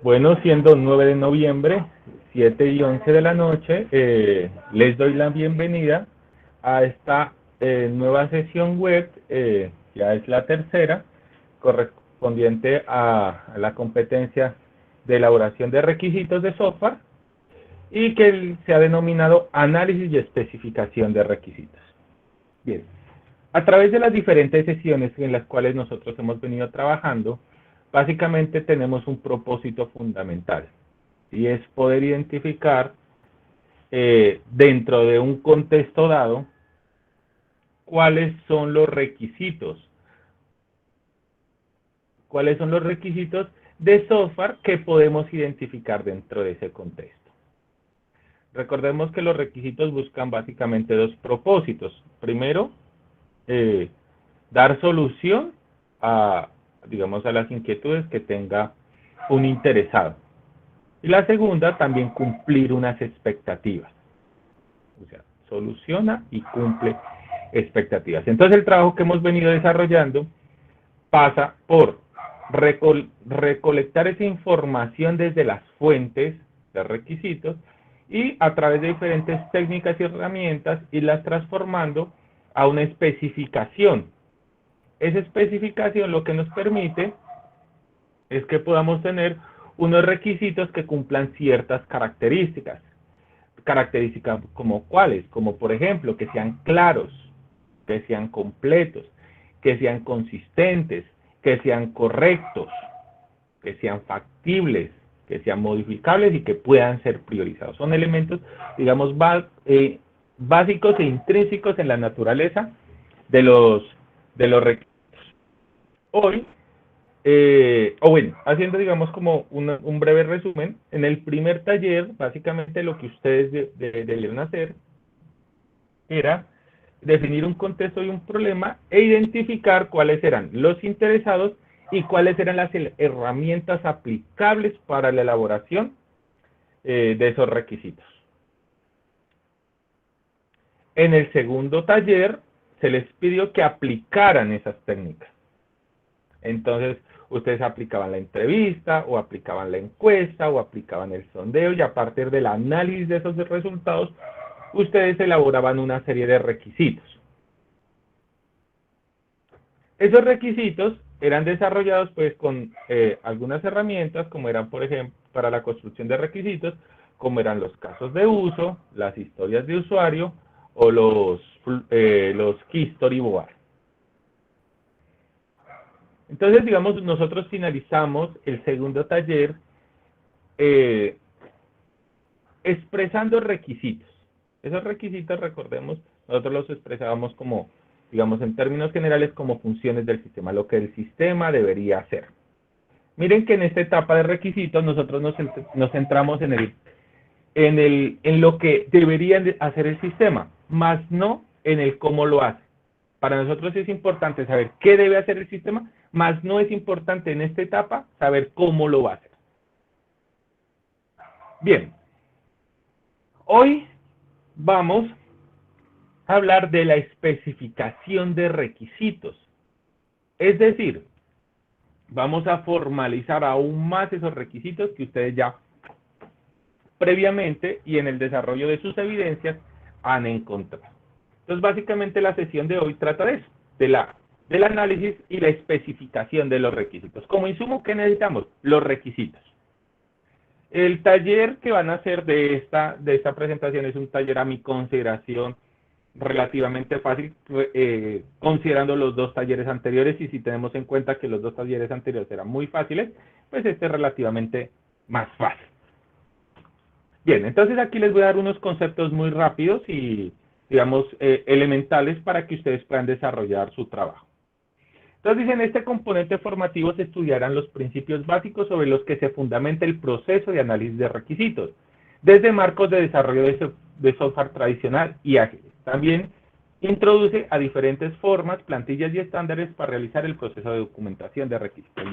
Bueno, siendo 9 de noviembre, 7 y 11 de la noche, les doy la bienvenida a esta nueva sesión web, ya es la tercera, correspondiente a la competencia de elaboración de requisitos de software y que se ha denominado análisis y especificación de requisitos. Bien, a través de las diferentes sesiones en las cuales nosotros hemos venido trabajando, básicamente tenemos un propósito fundamental y es poder identificar dentro de un contexto dado cuáles son los requisitos de software que podemos identificar dentro de ese contexto. Recordemos que los requisitos buscan básicamente dos propósitos. Primero, dar solución a, digamos, a las inquietudes que tenga un interesado. Y la segunda, también cumplir unas expectativas. O sea, soluciona y cumple expectativas. Entonces el trabajo que hemos venido desarrollando pasa por recolectar esa información desde las fuentes de requisitos y a través de diferentes técnicas y herramientas irlas transformando a una especificación. Esa especificación lo que nos permite es que podamos tener unos requisitos que cumplan ciertas características. Características como cuáles, como por ejemplo que sean claros, que sean completos, que sean consistentes, que sean correctos, que sean factibles, que sean modificables y que puedan ser priorizados. Son elementos, digamos, básicos e intrínsecos en la naturaleza de los requisitos. Hoy, bueno, haciendo, digamos, como un breve resumen, en el primer taller, básicamente lo que ustedes debieron hacer era definir un contexto y un problema e identificar cuáles eran los interesados y cuáles eran las herramientas aplicables para la elaboración de esos requisitos. En el segundo taller se les pidió que aplicaran esas técnicas. Entonces, ustedes aplicaban la entrevista, o aplicaban la encuesta, o aplicaban el sondeo, y a partir del análisis de esos resultados, ustedes elaboraban una serie de requisitos. Esos requisitos eran desarrollados pues con algunas herramientas, como eran, por ejemplo, para la construcción de requisitos, como eran los casos de uso, las historias de usuario, o los key story board. Entonces, digamos, nosotros finalizamos el segundo taller expresando requisitos. Esos requisitos, recordemos, nosotros los expresábamos como, digamos, en términos generales, como funciones del sistema, lo que el sistema debería hacer. Miren que en esta etapa de requisitos nosotros nos centramos en lo que deberían hacer el sistema, más no en el cómo lo hace. Para nosotros es importante saber qué debe hacer el sistema, más no es importante en esta etapa saber cómo lo va a hacer. Bien, hoy vamos a hablar de la especificación de requisitos. Es decir, vamos a formalizar aún más esos requisitos que ustedes ya previamente y en el desarrollo de sus evidencias han encontrado. Entonces, básicamente la sesión de hoy trata de eso, del análisis y la especificación de los requisitos. Como insumo, ¿qué necesitamos? Los requisitos. El taller que van a hacer de esta presentación es un taller a mi consideración relativamente fácil, considerando los dos talleres anteriores, y si tenemos en cuenta que los dos talleres anteriores eran muy fáciles, pues este es relativamente más fácil. Bien, entonces aquí les voy a dar unos conceptos muy rápidos y, digamos, elementales para que ustedes puedan desarrollar su trabajo. Entonces dicen, este componente formativo se estudiarán los principios básicos sobre los que se fundamenta el proceso de análisis de requisitos, desde marcos de desarrollo de software tradicional y ágiles. También introduce a diferentes formas, plantillas y estándares para realizar el proceso de documentación de requisitos.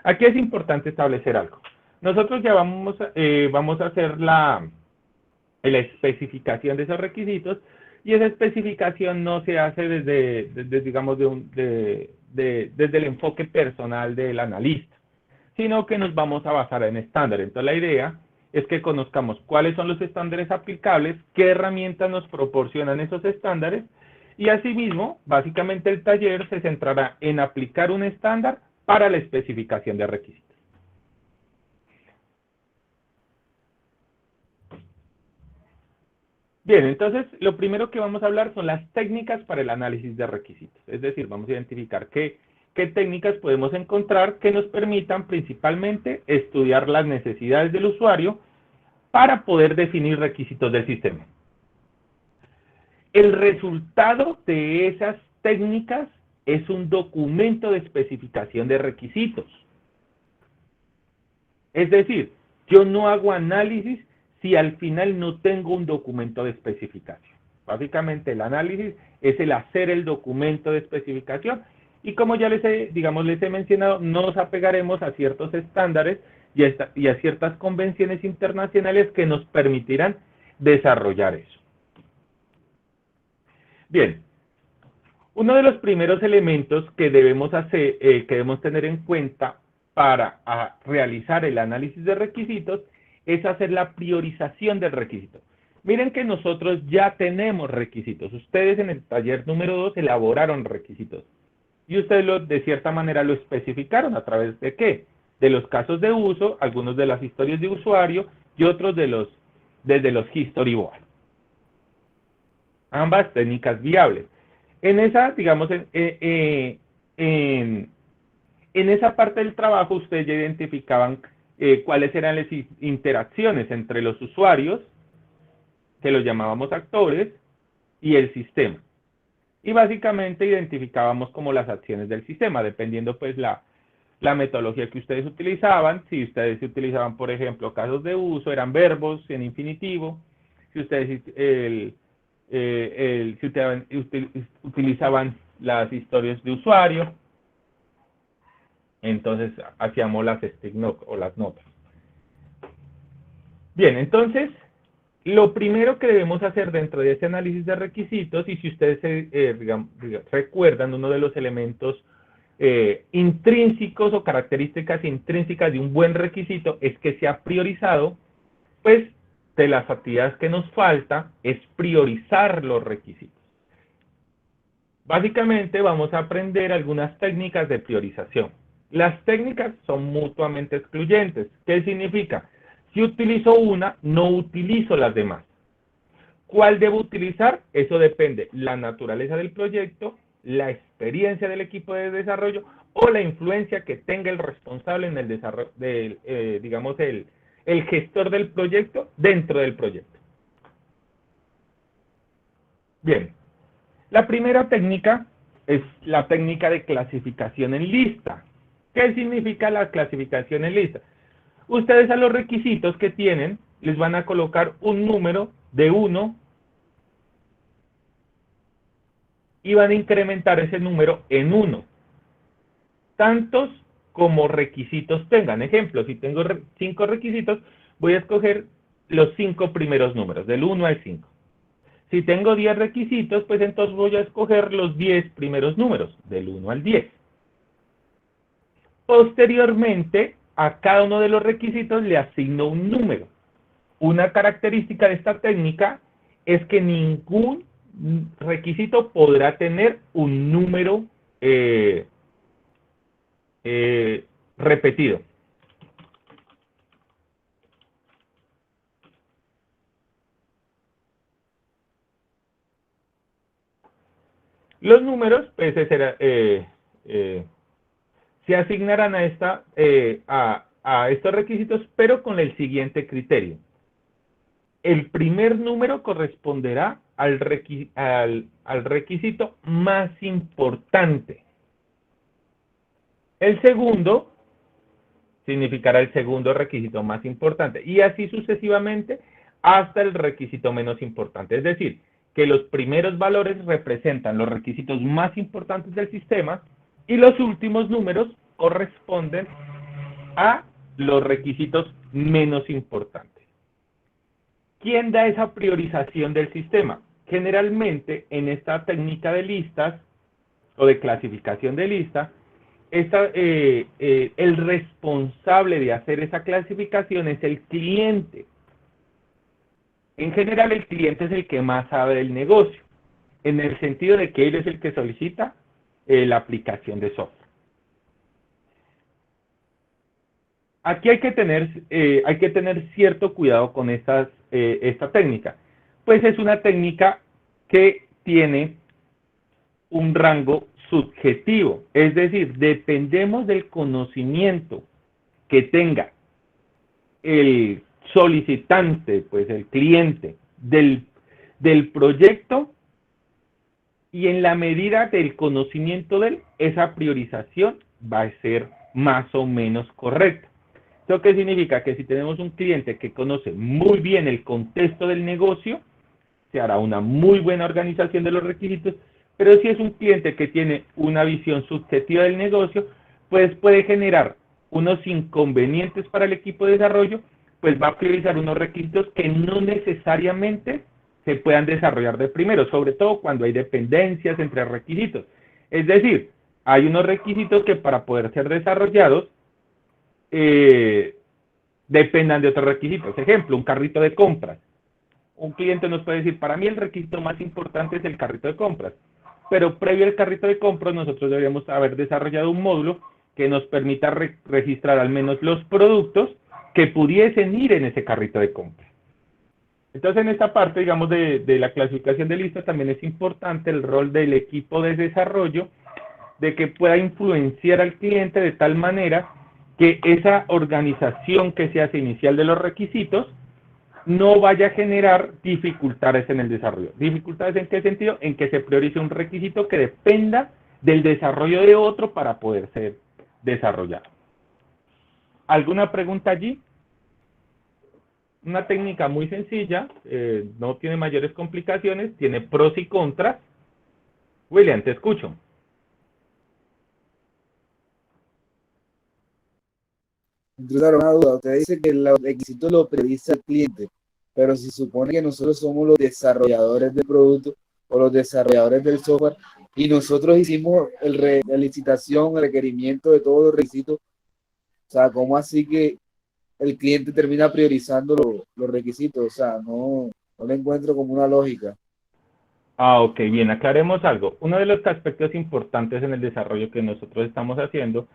Aquí es importante establecer algo. Nosotros ya vamos a hacer la especificación de esos requisitos, y esa especificación no se hace desde digamos, desde el enfoque personal del analista, sino que nos vamos a basar en estándares. Entonces la idea es que conozcamos cuáles son los estándares aplicables, qué herramientas nos proporcionan esos estándares, y asimismo, básicamente el taller se centrará en aplicar un estándar para la especificación de requisitos. Bien, entonces lo primero que vamos a hablar son las técnicas para el análisis de requisitos. Es decir, vamos a identificar qué técnicas podemos encontrar que nos permitan principalmente estudiar las necesidades del usuario para poder definir requisitos del sistema. El resultado de esas técnicas es un documento de especificación de requisitos. Es decir, yo no hago análisis si al final no tengo un documento de especificación. Básicamente el análisis es el hacer el documento de especificación y como ya les he mencionado, nos apegaremos a ciertos estándares y a ciertas convenciones internacionales que nos permitirán desarrollar eso. Bien, uno de los primeros elementos que debemos tener en cuenta para realizar el análisis de requisitos es hacer la priorización del requisito. Miren que nosotros ya tenemos requisitos. Ustedes en el taller número 2 elaboraron requisitos. Y ustedes de cierta manera lo especificaron a través de ¿qué? De los casos de uso, algunos de las historias de usuario y otros desde los history board. Ambas técnicas viables. En esa, digamos, en esa parte del trabajo ustedes ya identificaban cuáles eran las interacciones entre los usuarios, que los llamábamos actores, y el sistema. Y básicamente identificábamos como las acciones del sistema, dependiendo pues la metodología que ustedes utilizaban. Si ustedes utilizaban, por ejemplo, casos de uso, eran verbos en infinitivo. Si ustedes utilizaban las historias de usuario, entonces hacíamos las stick notes o las notas. Bien, entonces, lo primero que debemos hacer dentro de ese análisis de requisitos, y si ustedes recuerdan, uno de los elementos intrínsecos o características intrínsecas de un buen requisito es que sea priorizado, pues de las actividades que nos falta es priorizar los requisitos. Básicamente vamos a aprender algunas técnicas de priorización. Las técnicas son mutuamente excluyentes. ¿Qué significa? Si utilizo una, no utilizo las demás. ¿Cuál debo utilizar? Eso depende la naturaleza del proyecto, la experiencia del equipo de desarrollo o la influencia que tenga el responsable en el desarrollo, digamos, el gestor del proyecto dentro del proyecto. Bien, la primera técnica es la técnica de clasificación en lista. ¿Qué significa la clasificación en lista? Ustedes a los requisitos que tienen les van a colocar un número de 1 y van a incrementar ese número en 1. Tantos como requisitos tengan. Ejemplo, si tengo 5 requisitos, voy a escoger los 5 primeros números, del 1 al 5. Si tengo 10 requisitos, pues entonces voy a escoger los 10 primeros números, del 1 al 10. Posteriormente, a cada uno de los requisitos le asigno un número. Una característica de esta técnica es que ningún requisito podrá tener un número repetido. Los números pues, se asignarán a estos requisitos, pero con el siguiente criterio. El primer número corresponderá al requisito más importante. El segundo significará el segundo requisito más importante y así sucesivamente hasta el requisito menos importante. Es decir, que los primeros valores representan los requisitos más importantes del sistema y los últimos números corresponden a los requisitos menos importantes. ¿Quién da esa priorización del sistema? Generalmente en esta técnica de listas o de clasificación de listas, el responsable de hacer esa clasificación es el cliente. En general, el cliente es el que más sabe del negocio, en el sentido de que él es el que solicita la aplicación de software. Aquí hay que tener cierto cuidado con esta técnica, pues es una técnica que tiene un rango subjetivo, es decir, dependemos del conocimiento que tenga el solicitante, pues el cliente del proyecto, y en la medida del conocimiento de él, esa priorización va a ser más o menos correcta. ¿Esto qué significa? Que si tenemos un cliente que conoce muy bien el contexto del negocio, se hará una muy buena organización de los requisitos, pero si es un cliente que tiene una visión subjetiva del negocio, pues puede generar unos inconvenientes para el equipo de desarrollo, pues va a priorizar unos requisitos que no necesariamente se puedan desarrollar de primero, sobre todo cuando hay dependencias entre requisitos. Es decir, hay unos requisitos que para poder ser desarrollados dependan de otros requisitos. Ejemplo, un carrito de compras. Un cliente nos puede decir, para mí el requisito más importante es el carrito de compras, pero previo al carrito de compras nosotros deberíamos haber desarrollado un módulo que nos permita registrar al menos los productos que pudiesen ir en ese carrito de compras. Entonces, en esta parte, digamos, de la clasificación de listas, también es importante el rol del equipo de desarrollo, de que pueda influenciar al cliente de tal manera que esa organización que se hace inicial de los requisitos no vaya a generar dificultades en el desarrollo. ¿Dificultades en qué sentido? En que se priorice un requisito que dependa del desarrollo de otro para poder ser desarrollado. ¿Alguna pregunta allí? Una técnica muy sencilla, no tiene mayores complicaciones, tiene pros y contras. William, te escucho. Claro, una duda. Usted dice que el requisito lo prioriza el cliente, pero si supone que nosotros somos los desarrolladores del producto o los desarrolladores del software y nosotros hicimos la licitación, el requerimiento de todos los requisitos, o sea, ¿cómo así que el cliente termina priorizando los requisitos? O sea, no le encuentro como una lógica. Ok, bien, aclaremos algo. Uno de los aspectos importantes en el desarrollo que nosotros estamos haciendo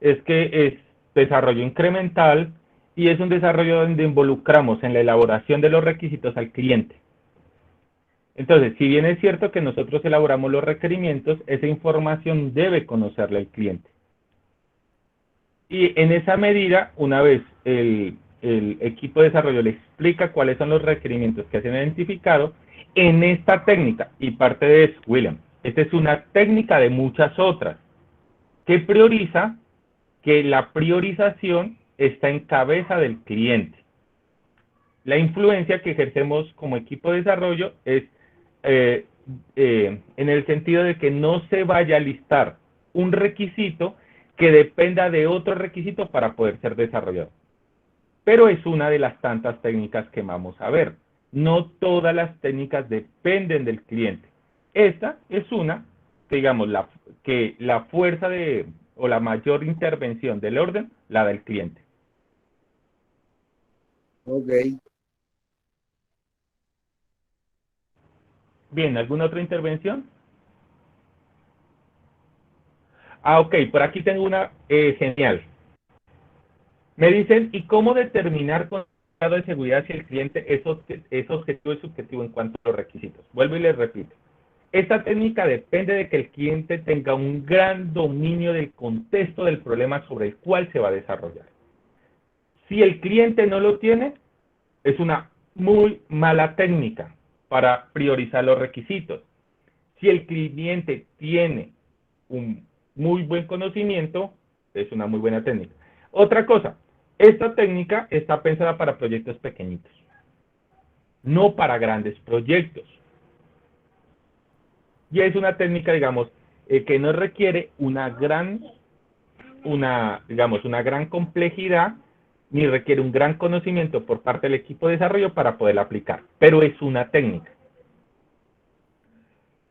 es que es desarrollo incremental y es un desarrollo donde involucramos en la elaboración de los requisitos al cliente. Entonces, si bien es cierto que nosotros elaboramos los requerimientos, esa información debe conocerla el cliente. Y en esa medida, una vez el equipo de desarrollo le explica cuáles son los requerimientos que se han identificado, en esta técnica, y parte de eso, William, esta es una técnica de muchas otras, que prioriza que la priorización está en cabeza del cliente. La influencia que ejercemos como equipo de desarrollo es en el sentido de que no se vaya a listar un requisito que dependa de otro requisito para poder ser desarrollado. Pero es una de las tantas técnicas que vamos a ver. No todas las técnicas dependen del cliente. Esta es una, que digamos, que la fuerza o la mayor intervención del orden la da el cliente. Ok. Bien, ¿alguna otra intervención? Ok, por aquí tengo una genial. Me dicen, ¿y cómo determinar con grado de seguridad si el cliente es objetivo o subjetivo en cuanto a los requisitos? Vuelvo y les repito. Esta técnica depende de que el cliente tenga un gran dominio del contexto del problema sobre el cual se va a desarrollar. Si el cliente no lo tiene, es una muy mala técnica para priorizar los requisitos. Si el cliente tiene un muy buen conocimiento, es una muy buena técnica. Otra cosa, esta técnica está pensada para proyectos pequeñitos, no para grandes proyectos. Y es una técnica, digamos, que no requiere una gran complejidad, ni requiere un gran conocimiento por parte del equipo de desarrollo para poderla aplicar, pero es una técnica.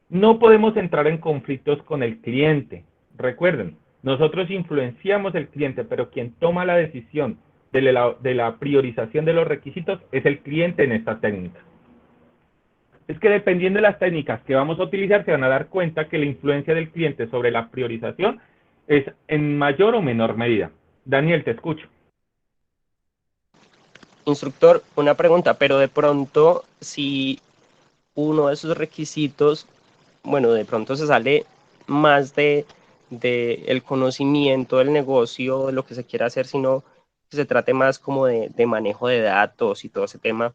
No podemos entrar en conflictos con el cliente. Recuerden, Nosotros influenciamos el cliente, pero quien toma la decisión de la priorización de los requisitos es el cliente en esta técnica. Es que dependiendo de las técnicas que vamos a utilizar, se van a dar cuenta que la influencia del cliente sobre la priorización es en mayor o menor medida. Daniel, te escucho. Instructor, una pregunta, pero de pronto, si uno de esos requisitos, bueno, de pronto se sale más de el conocimiento del negocio, de lo que se quiere hacer, sino que se trate más como de manejo de datos y todo ese tema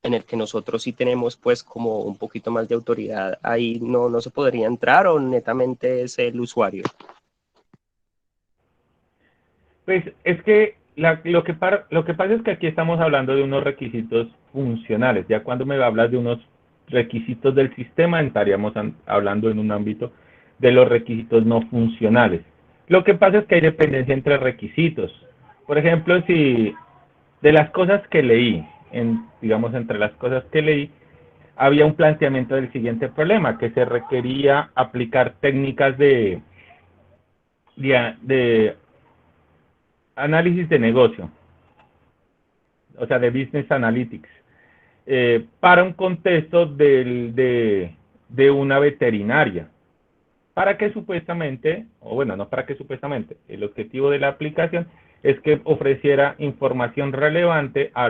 en el que nosotros sí tenemos pues como un poquito más de autoridad, ahí no se podría entrar o netamente es el usuario. Pues es que lo que pasa es que aquí estamos hablando de unos requisitos funcionales. Ya cuando me hablas de unos requisitos del sistema, estaríamos hablando en un ámbito de los requisitos no funcionales. Lo que pasa es que hay dependencia entre requisitos. Por ejemplo, si de las cosas que leí, digamos, entre las cosas que leí, había un planteamiento del siguiente problema, que se requería aplicar técnicas de análisis de negocio, o sea, de business analytics, para un contexto de una veterinaria, para que supuestamente, o bueno, no para que supuestamente, el objetivo de la aplicación es que ofreciera información relevante a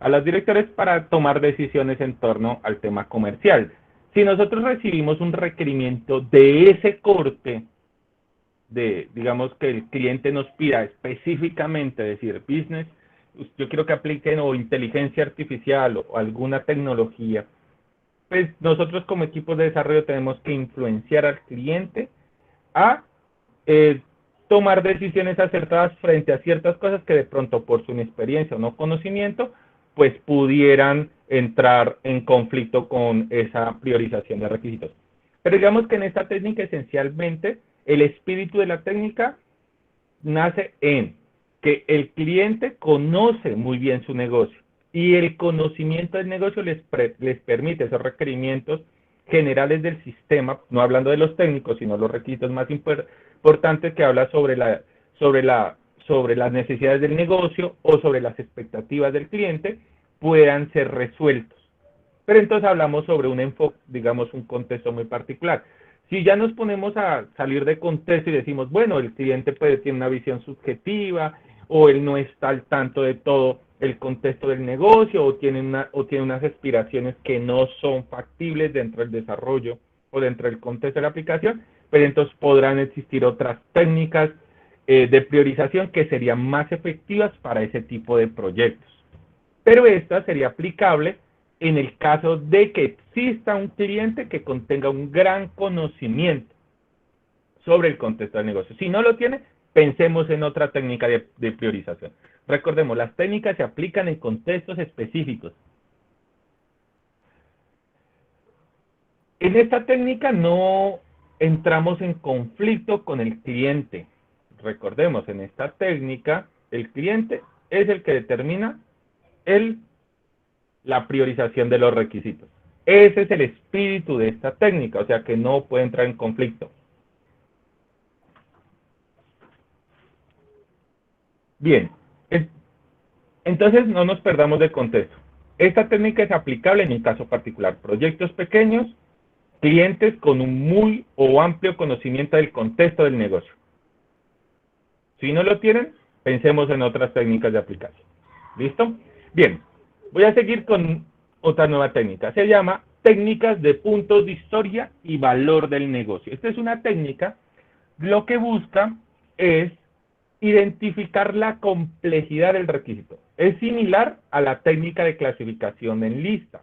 los directores para tomar decisiones en torno al tema comercial. Si nosotros recibimos un requerimiento de ese corte, digamos que el cliente nos pida específicamente decir business, yo quiero que apliquen o inteligencia artificial o alguna tecnología, pues nosotros como equipo de desarrollo tenemos que influenciar al cliente a tomar decisiones acertadas frente a ciertas cosas que de pronto por su inexperiencia o no conocimiento, pues pudieran entrar en conflicto con esa priorización de requisitos. Pero digamos que en esta técnica esencialmente el espíritu de la técnica nace en que el cliente conoce muy bien su negocio y el conocimiento del negocio les permite esos requerimientos generales del sistema, no hablando de los técnicos, sino los requisitos más importantes que habla sobre las necesidades del negocio o sobre las expectativas del cliente, puedan ser resueltos. Pero entonces hablamos sobre un enfoque, digamos, un contexto muy particular. Si ya nos ponemos a salir de contexto y decimos, bueno, el cliente puede tener una visión subjetiva o él no está al tanto de todo el contexto del negocio o tiene unas aspiraciones que no son factibles dentro del desarrollo o dentro del contexto de la aplicación, pero entonces podrán existir otras técnicas de priorización que serían más efectivas para ese tipo de proyectos. Pero esta sería aplicable en el caso de que exista un cliente que contenga un gran conocimiento sobre el contexto del negocio. Si no lo tiene, pensemos en otra técnica de priorización. Recordemos, las técnicas se aplican en contextos específicos. En esta técnica no entramos en conflicto con el cliente. Recordemos, en esta técnica, el cliente es el que determina la priorización de los requisitos. Ese es el espíritu de esta técnica, o sea que no puede entrar en conflicto. Bien, entonces no nos perdamos de contexto. Esta técnica es aplicable en un caso particular, proyectos pequeños, clientes con un muy o amplio conocimiento del contexto del negocio. Si no lo tienen, pensemos en otras técnicas de aplicación. ¿Listo? Bien, voy a seguir con otra nueva técnica. Se llama técnicas de puntos de historia y valor del negocio. Esta es una técnica, lo que busca es identificar la complejidad del requisito. Es similar a la técnica de clasificación en lista.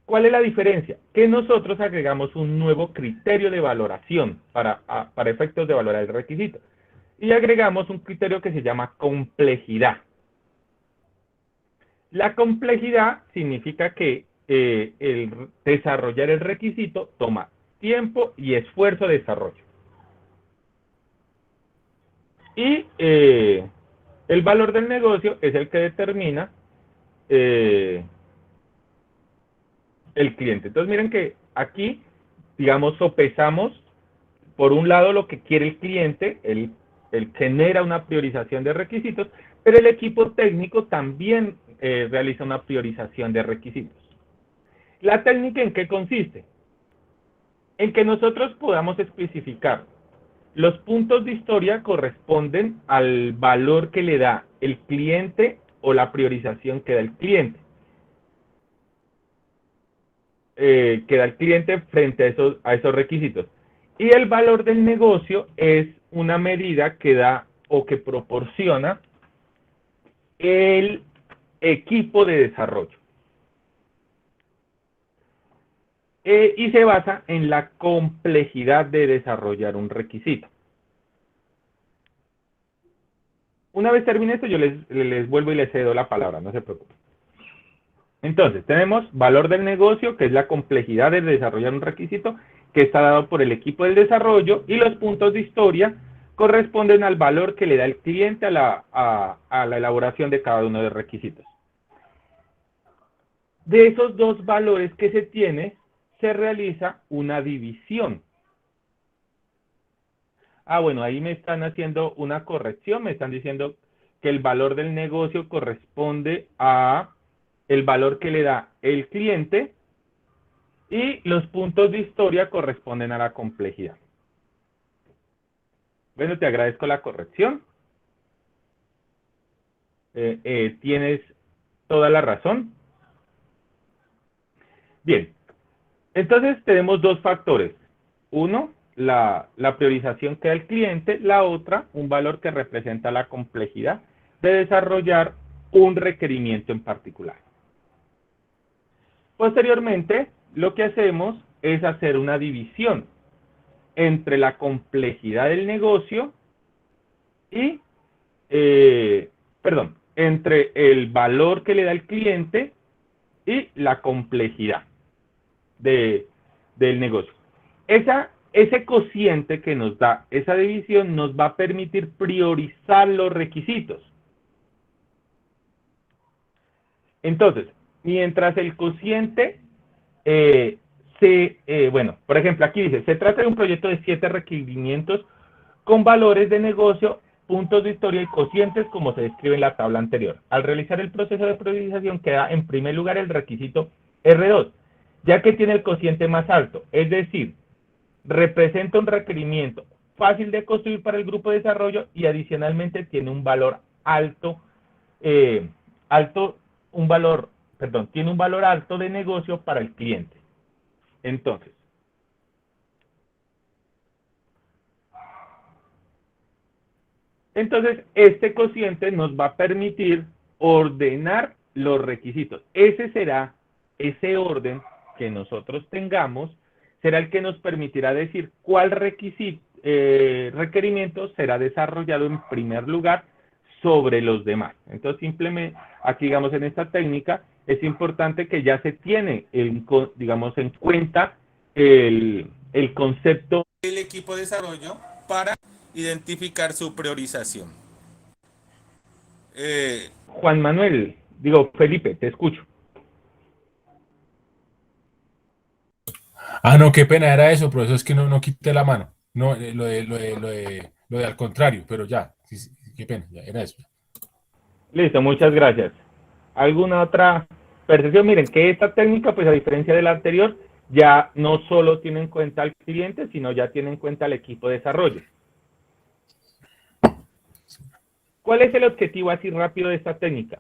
¿Cuál es la diferencia? Que nosotros agregamos un nuevo criterio de valoración para efectos de valorar el requisito. Y agregamos un criterio que se llama complejidad. La complejidad significa que el desarrollar el requisito toma tiempo y esfuerzo de desarrollo. Y el valor del negocio es el que determina el cliente. Entonces miren que aquí, digamos, sopesamos por un lado lo que quiere el cliente, él genera una priorización de requisitos, pero el equipo técnico también realiza una priorización de requisitos. ¿La técnica en qué consiste? En que nosotros podamos especificar los puntos de historia corresponden al valor que le da el cliente o la priorización que da el cliente. Que da el cliente frente a esos requisitos. Y el valor del negocio es una medida que da o que proporciona el equipo de desarrollo. Y se basa en la complejidad de desarrollar un requisito. Una vez termine esto, yo les vuelvo y les cedo la palabra, no se preocupen. Entonces, tenemos valor del negocio, que es la complejidad de desarrollar un requisito, que está dado por el equipo del desarrollo, y los puntos de historia corresponden al valor que le da el cliente a la elaboración de cada uno de los requisitos. De esos dos valores que se tiene, se realiza una división. Bueno, ahí me están haciendo una corrección, me están diciendo que el valor del negocio corresponde a el valor que le da el cliente y los puntos de historia corresponden a la complejidad. Bueno, te agradezco la corrección. Tienes toda la razón. Bien, entonces tenemos dos factores. Uno, la priorización que da el cliente. La otra, un valor que representa la complejidad de desarrollar un requerimiento en particular. Posteriormente, lo que hacemos es hacer una división entre la complejidad del negocio y, entre el valor que le da el cliente y la complejidad del negocio. Ese cociente que nos da esa división nos va a permitir priorizar los requisitos. Entonces, mientras el cociente por ejemplo, aquí dice, se trata de un proyecto de 7 requerimientos con valores de negocio, puntos de historia y cocientes como se describe en la tabla anterior. Al realizar el proceso de priorización queda en primer lugar el requisito R2, ya que tiene el cociente más alto, es decir, representa un requerimiento fácil de construir para el grupo de desarrollo y adicionalmente tiene un valor tiene un valor alto de negocio para el cliente. Entonces, este cociente nos va a permitir ordenar los requisitos. Ese orden que nosotros tengamos, será el que nos permitirá decir cuál requerimiento será desarrollado en primer lugar sobre los demás. Entonces, simplemente, aquí digamos en esta técnica, es importante que ya se tiene, en cuenta el concepto del equipo de desarrollo para identificar su priorización. Juan Manuel, Felipe, te escucho. No, qué pena, era eso, pero eso es que no quité la mano. No, lo de al contrario, pero ya, sí, qué pena, ya era eso. Listo, muchas gracias. ¿Alguna otra percepción? Miren, que esta técnica, pues a diferencia de la anterior, ya no solo tiene en cuenta al cliente, sino ya tiene en cuenta al equipo de desarrollo. ¿Cuál es el objetivo así rápido de esta técnica?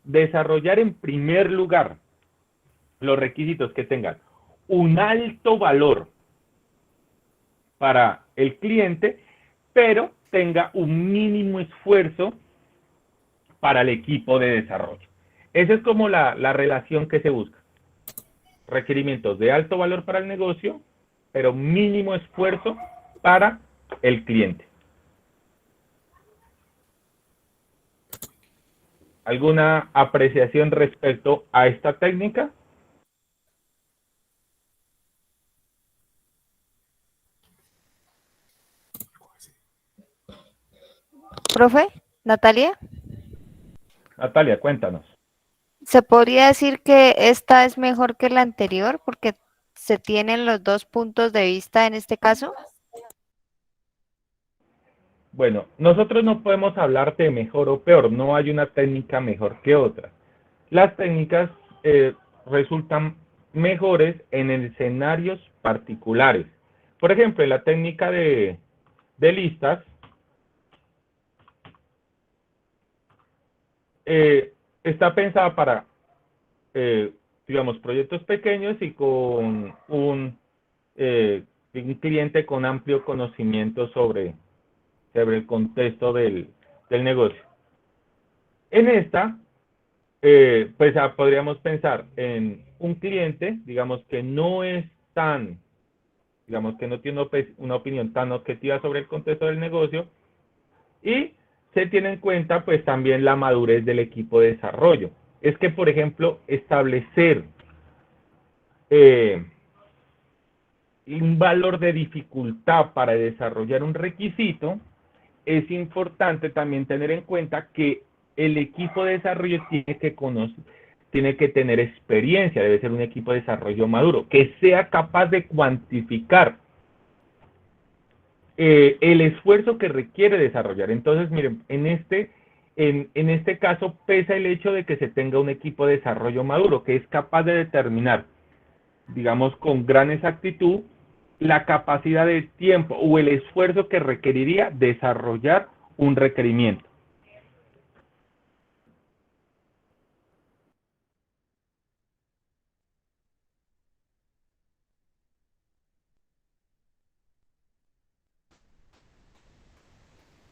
Desarrollar en primer lugar los requisitos que tengan un alto valor para el cliente, pero tenga un mínimo esfuerzo para el equipo de desarrollo. Esa es como la relación que se busca. Requerimientos de alto valor para el negocio, pero mínimo esfuerzo para el cliente. ¿Alguna apreciación respecto a esta técnica? Profe, Natalia. Natalia, cuéntanos. ¿Se podría decir que esta es mejor que la anterior porque se tienen los dos puntos de vista en este caso? Bueno, nosotros no podemos hablar de mejor o peor, no hay una técnica mejor que otra. Las técnicas resultan mejores en escenarios particulares. Por ejemplo, en la técnica de listas, está pensada para, digamos, proyectos pequeños y con un cliente con amplio conocimiento sobre el contexto del negocio. En esta, pues podríamos pensar en un cliente, digamos, que no es tan, digamos, que no tiene una opinión tan objetiva sobre el contexto del negocio, y se tiene en cuenta pues también la madurez del equipo de desarrollo. Es que, por ejemplo, establecer un valor de dificultad para desarrollar un requisito, es importante también tener en cuenta que el equipo de desarrollo tiene que conocer, tiene que tener experiencia, debe ser un equipo de desarrollo maduro, que sea capaz de cuantificar el esfuerzo que requiere desarrollar. Entonces, miren, en este caso pesa el hecho de que se tenga un equipo de desarrollo maduro, que es capaz de determinar, digamos, con gran exactitud, la capacidad de tiempo o el esfuerzo que requeriría desarrollar un requerimiento.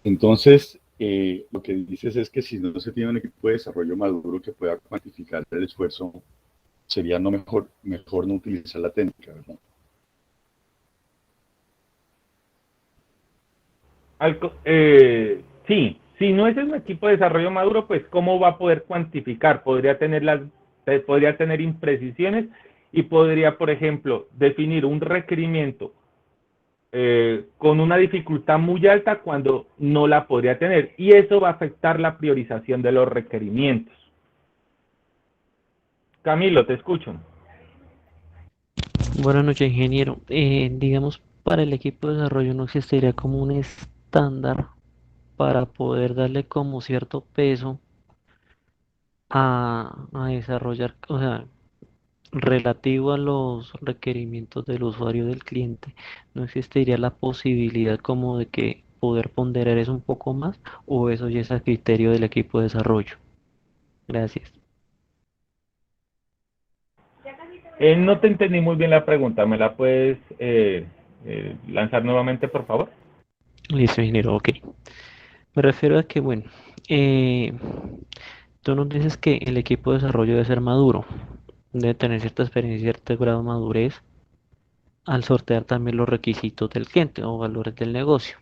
Entonces, lo que dices es que si no se tiene un equipo de desarrollo maduro que pueda cuantificar el esfuerzo, sería mejor no utilizar la técnica, ¿verdad? Sí, si no es un equipo de desarrollo maduro, pues ¿cómo va a poder cuantificar? Podría tener imprecisiones y podría, por ejemplo, definir un requerimiento con una dificultad muy alta cuando no la podría tener. Y eso va a afectar la priorización de los requerimientos. Camilo, te escucho. Buenas noches, ingeniero. Digamos, para el equipo de desarrollo no existiría como un estándar para poder darle como cierto peso a desarrollar, o sea, relativo a los requerimientos del usuario del cliente. ¿No existiría la posibilidad como de que poder ponderar eso un poco más o eso ya es a criterio del equipo de desarrollo? Gracias. No te entendí muy bien la pregunta. ¿Me la puedes lanzar nuevamente, por favor? Listo, ingeniero, ok. Me refiero a que, bueno, eh, tú nos dices que el equipo de desarrollo debe ser maduro, debe tener cierta experiencia, cierto grado de madurez al sortear también los requisitos del cliente o valores del negocio.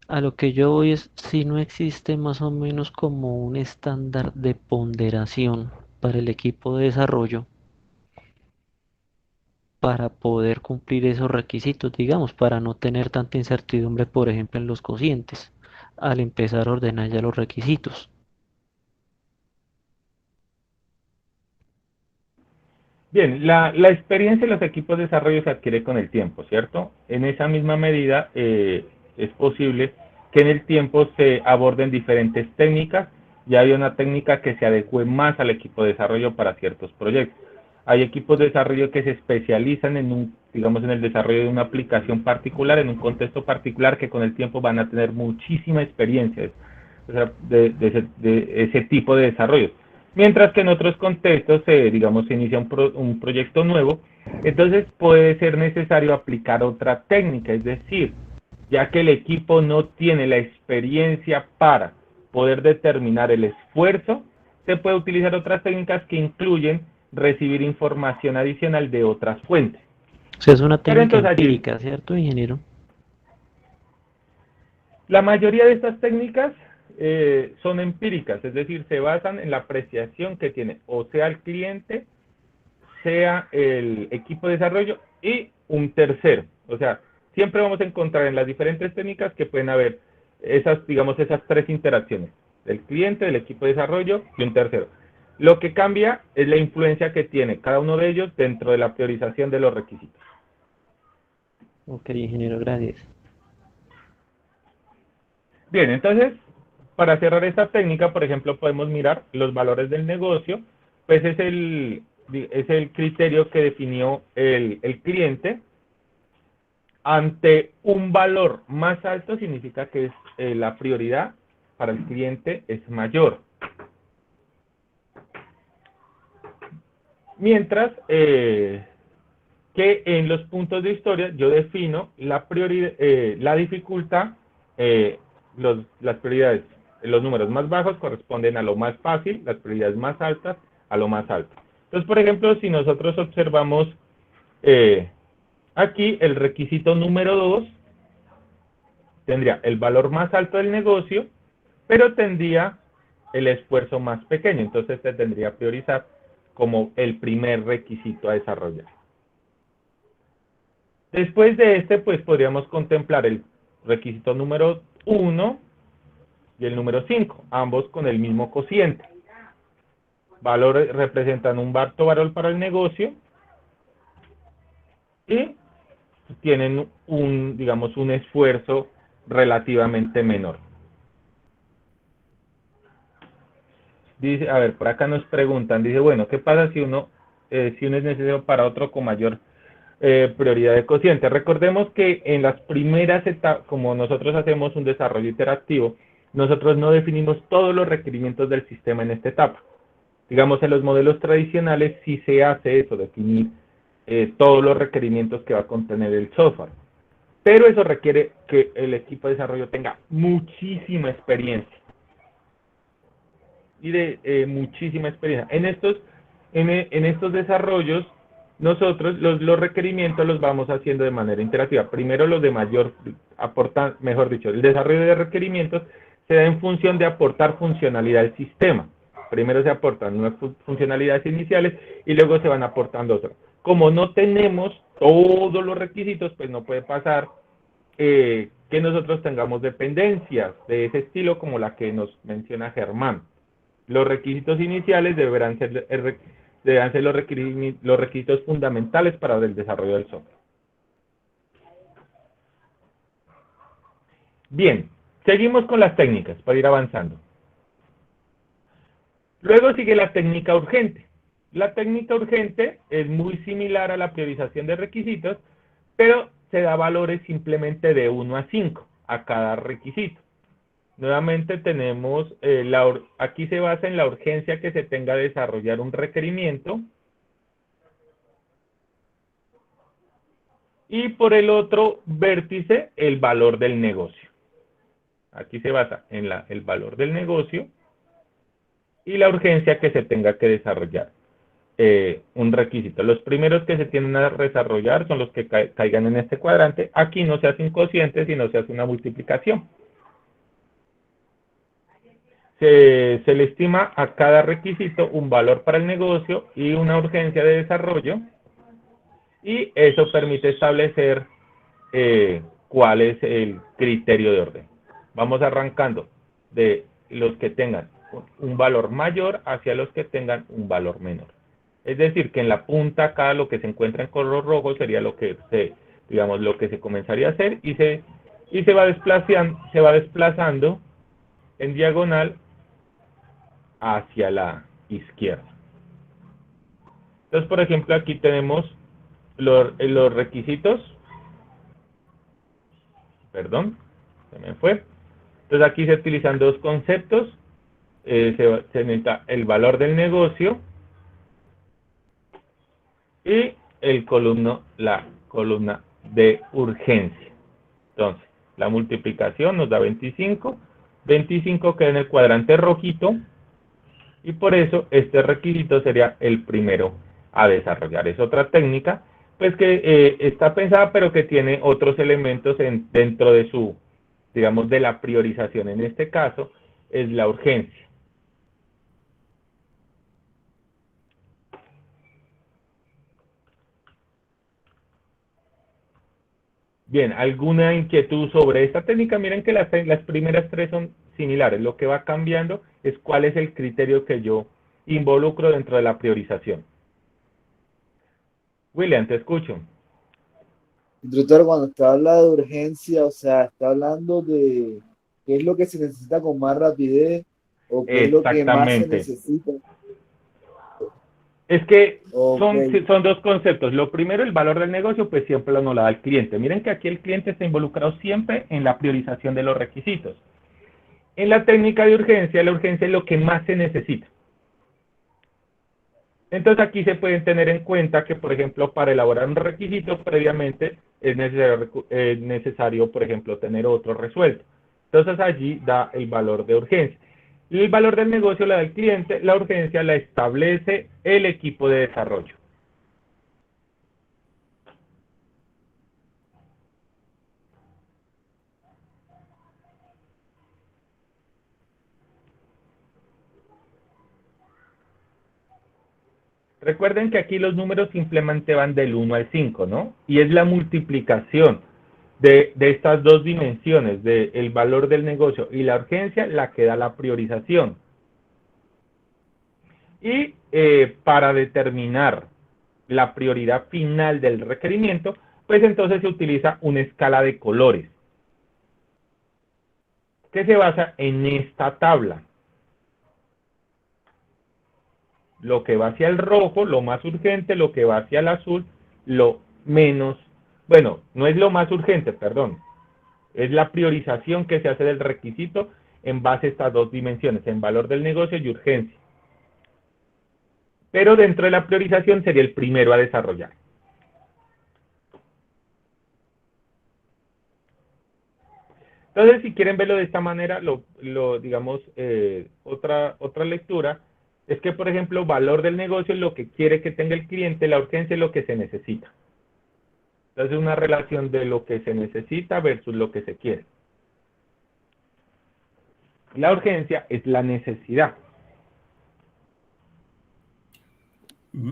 A lo que yo voy es si no existe más o menos como un estándar de ponderación para el equipo de desarrollo para poder cumplir esos requisitos, digamos, para no tener tanta incertidumbre, por ejemplo, en los cocientes, al empezar a ordenar ya los requisitos. Bien, la experiencia de los equipos de desarrollo se adquiere con el tiempo, ¿cierto? En esa misma medida es posible que en el tiempo se aborden diferentes técnicas y hay una técnica que se adecue más al equipo de desarrollo para ciertos proyectos. Hay equipos de desarrollo que se especializan digamos, en el desarrollo de una aplicación particular, en un contexto particular, que con el tiempo van a tener muchísima experiencia, o sea, de ese tipo de desarrollo. Mientras que en otros contextos, digamos, se inicia un proyecto nuevo, entonces puede ser necesario aplicar otra técnica, es decir, ya que el equipo no tiene la experiencia para poder determinar el esfuerzo, se puede utilizar otras técnicas que incluyen recibir información adicional de otras fuentes. O sea, es una Pero técnica entonces allí, empírica, ¿cierto, ingeniero? la mayoría de estas técnicas son empíricas, es decir, se basan en la apreciación que tiene o sea el cliente, sea el equipo de desarrollo y un tercero. O sea, siempre vamos a encontrar en las diferentes técnicas que pueden haber esas, digamos, esas tres interacciones, del cliente, del equipo de desarrollo y un tercero. Lo que cambia es la influencia que tiene cada uno de ellos dentro de la priorización de los requisitos. Ok, ingeniero, gracias. Bien, entonces, para cerrar esta técnica, por ejemplo, podemos mirar los valores del negocio, pues es el criterio que definió el cliente. Ante un valor más alto significa que la prioridad para el cliente es mayor. Mientras que en los puntos de historia yo defino la dificultad, las prioridades, los números más bajos corresponden a lo más fácil, las prioridades más altas a lo más alto. Entonces, por ejemplo, si nosotros observamos aquí el requisito número 2, tendría el valor más alto del negocio, pero tendría el esfuerzo más pequeño. Entonces se tendría que priorizar como el primer requisito a desarrollar. Después de este, pues podríamos contemplar el requisito número 1 y el número 5, ambos con el mismo cociente. Valores representan un alto valor para el negocio y tienen digamos, un esfuerzo relativamente menor. Dice, a ver, por acá nos preguntan, dice, bueno, ¿qué pasa si uno es necesario para otro con mayor prioridad de cociente? Recordemos que en las primeras etapas, como nosotros hacemos un desarrollo iterativo, nosotros no definimos todos los requerimientos del sistema en esta etapa. Digamos, en los modelos tradicionales sí se hace eso, definir todos los requerimientos que va a contener el software. Pero eso requiere que el equipo de desarrollo tenga muchísima experiencia. Y de muchísima experiencia. En estos desarrollos, nosotros los requerimientos los vamos haciendo de manera iterativa. Primero los de mejor dicho, el desarrollo de requerimientos se da en función de aportar funcionalidad al sistema. Primero se aportan unas funcionalidades iniciales y luego se van aportando otras. Como no tenemos todos los requisitos, pues no puede pasar que nosotros tengamos dependencias de ese estilo como la que nos menciona Germán. Los requisitos iniciales deberán ser los requisitos fundamentales para el desarrollo del software. Bien, seguimos con las técnicas para ir avanzando. Luego sigue la técnica urgente. La técnica urgente es muy similar a la priorización de requisitos, pero se da valores simplemente de 1 a 5 a cada requisito. Nuevamente tenemos, aquí se basa en la urgencia que se tenga de desarrollar un requerimiento. Y por el otro vértice, el valor del negocio. Aquí se basa en el valor del negocio y la urgencia que se tenga que desarrollar un requisito. Los primeros que se tienen a desarrollar son los que caigan en este cuadrante. Aquí no se hace un cociente, sino se hace una multiplicación. Se le estima a cada requisito un valor para el negocio y una urgencia de desarrollo, y eso permite establecer cuál es el criterio de orden. Vamos arrancando de los que tengan un valor mayor hacia los que tengan un valor menor. Es decir, que en la punta acá lo que se encuentra en color rojo sería lo que se comenzaría a hacer, y se va desplazando en diagonal hacia la izquierda. Entonces, por ejemplo, aquí tenemos los requisitos. Perdón, se me fue. Entonces aquí se utilizan dos conceptos. Se necesita el valor del negocio y la columna de urgencia. Entonces, la multiplicación nos da 25. 25 queda en el cuadrante rojito, y por eso este requisito sería el primero a desarrollar. Es otra técnica, pues que está pensada, pero que tiene otros elementos dentro de digamos, de la priorización. En este caso, es la urgencia. Bien, ¿alguna inquietud sobre esta técnica? Miren que las primeras tres son similares. Lo que va cambiando es cuál es el criterio que yo involucro dentro de la priorización. William, te escucho. Instructor, cuando está hablando de urgencia, o sea, está hablando de qué es lo que se necesita con más rapidez o qué es lo que más se Exactamente. necesita. Es que Ok, son dos conceptos. Lo primero, el valor del negocio, pues siempre lo nos la da el cliente. Miren que aquí el cliente está involucrado siempre en la priorización de los requisitos. En la técnica de urgencia, la urgencia es lo que más se necesita. Entonces aquí se pueden tener en cuenta que, por ejemplo, para elaborar un requisito previamente es necesario, por ejemplo, tener otro resuelto. Entonces allí da el valor de urgencia. El valor del negocio la da el cliente, la urgencia la establece el equipo de desarrollo. Recuerden que aquí los números simplemente van del 1 al 5, ¿no? Y es la multiplicación de estas dos dimensiones, del valor del negocio y la urgencia, la que da la priorización. Y para determinar la prioridad final del requerimiento, pues entonces se utiliza una escala de colores, que se basa en esta tabla. Lo que va hacia el rojo, lo más urgente, lo que va hacia el azul, lo menos, bueno, no es lo más urgente, perdón, es la priorización que se hace del requisito en base a estas dos dimensiones, en valor del negocio y urgencia. Pero dentro de la priorización sería el primero a desarrollar. Entonces, si quieren verlo de esta manera, digamos, otra lectura es que, por ejemplo, valor del negocio es lo que quiere que tenga el cliente, la urgencia es lo que se necesita. Entonces, una relación de lo que se necesita versus lo que se quiere. La urgencia es la necesidad.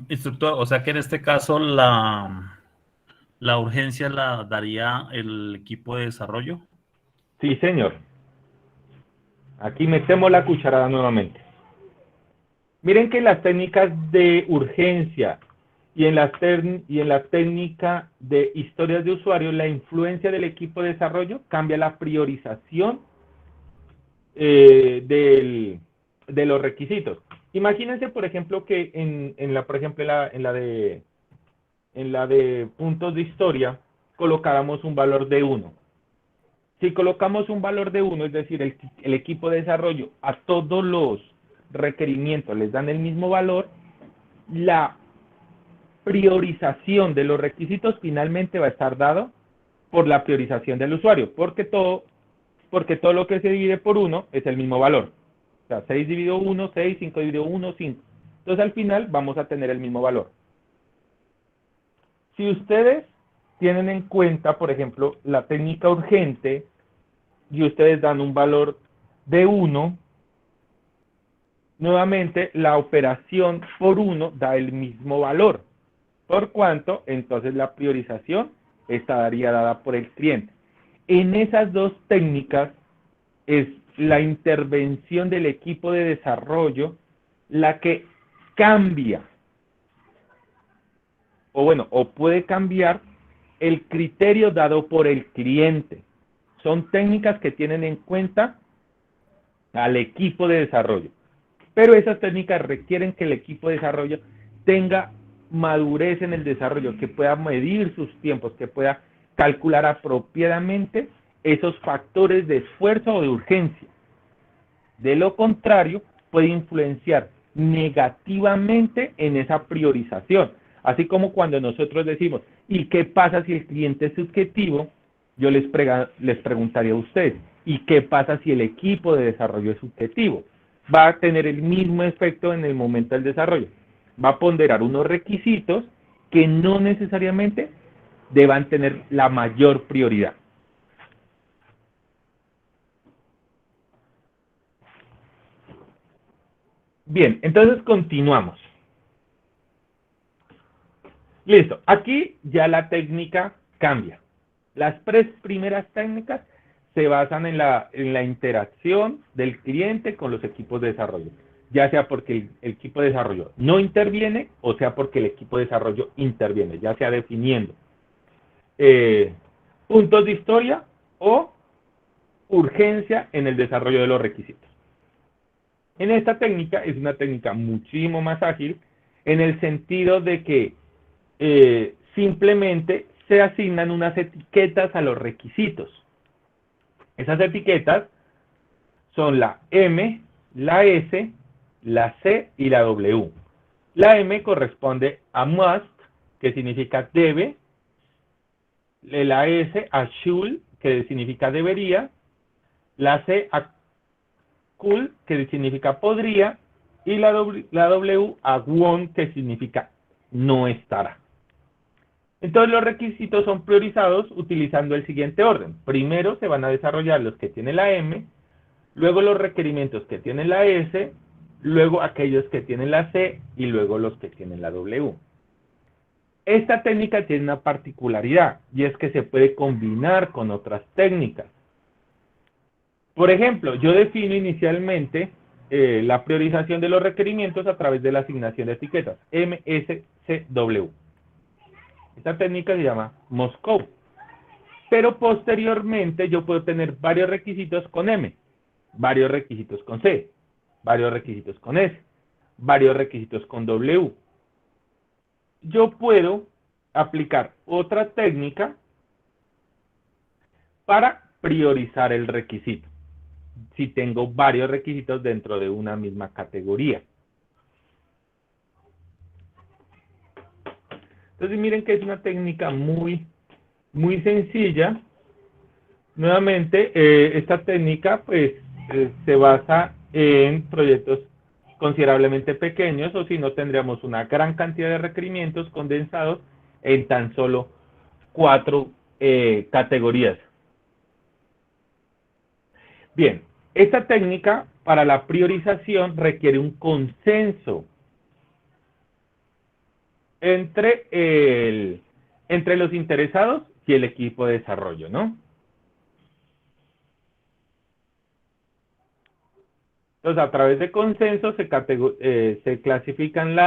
Instructor, o sea que en este caso la urgencia la daría el equipo de desarrollo. Sí, señor. Aquí metemos la cucharada nuevamente. Miren que en las técnicas de urgencia y en la técnica de historias de usuario, la influencia del equipo de desarrollo cambia la priorización de los requisitos. Imagínense, por ejemplo, que en la de puntos de historia colocáramos un valor de 1. Si colocamos un valor de 1, es decir, el equipo de desarrollo a todos los requerimientos les dan el mismo valor, la priorización de los requisitos finalmente va a estar dado por la priorización del usuario, porque todo lo que se divide por 1 es el mismo valor. O sea, 6 dividido 1, 6, 5 dividido 1, 5. Entonces, al final vamos a tener el mismo valor. Si ustedes tienen en cuenta, por ejemplo, la técnica urgente y ustedes dan un valor de 1, nuevamente la operación por 1 da el mismo valor. Por cuanto, entonces la priorización estaría dada por el cliente. En esas dos técnicas es la intervención del equipo de desarrollo la que cambia, o puede cambiar el criterio dado por el cliente. Son técnicas que tienen en cuenta al equipo de desarrollo. Pero esas técnicas requieren que el equipo de desarrollo tenga madurez en el desarrollo, que pueda medir sus tiempos, que pueda calcular apropiadamente esos factores de esfuerzo o de urgencia. De lo contrario, puede influenciar negativamente en esa priorización. Así como cuando nosotros decimos, ¿y qué pasa si el cliente es subjetivo? Yo les preguntaría a ustedes, ¿y qué pasa si el equipo de desarrollo es subjetivo? Va a tener el mismo efecto en el momento del desarrollo. Va a ponderar unos requisitos que no necesariamente deban tener la mayor prioridad. Bien, entonces continuamos. Listo, aquí ya la técnica cambia. Las 3 primeras técnicas se basan en la interacción del cliente con los equipos de desarrollo, ya sea porque el equipo de desarrollo no interviene o sea porque el equipo de desarrollo interviene, ya sea definiendo puntos de historia o urgencia en el desarrollo de los requisitos. En esta técnica es una técnica muchísimo más ágil en el sentido de que simplemente se asignan unas etiquetas a los requisitos. Esas etiquetas son la M, la S, la C y la W. La M corresponde a must, que significa debe. La S a should, que significa debería. La C a could, que significa podría. Y la W a won't, que significa no estará. Entonces los requisitos son priorizados utilizando el siguiente orden. Primero se van a desarrollar los que tienen la M, luego los requerimientos que tienen la S, luego aquellos que tienen la C y luego los que tienen la W. Esta técnica tiene una particularidad y es que se puede combinar con otras técnicas. Por ejemplo, yo defino inicialmente la priorización de los requerimientos a través de la asignación de etiquetas M, S, C, W. Esta técnica se llama Moscow. Pero posteriormente yo puedo tener varios requisitos con M, varios requisitos con C, varios requisitos con S, varios requisitos con W. Yo puedo aplicar otra técnica para priorizar el requisito, si tengo varios requisitos dentro de una misma categoría. Entonces miren que es una técnica muy sencilla. Nuevamente, esta técnica pues se basa en proyectos considerablemente pequeños, o si no tendríamos una gran cantidad de requerimientos condensados en tan solo 4 categorías. Bien, esta técnica para la priorización requiere un consenso entre los interesados y el equipo de desarrollo, ¿no? Entonces, a través de consenso se clasifican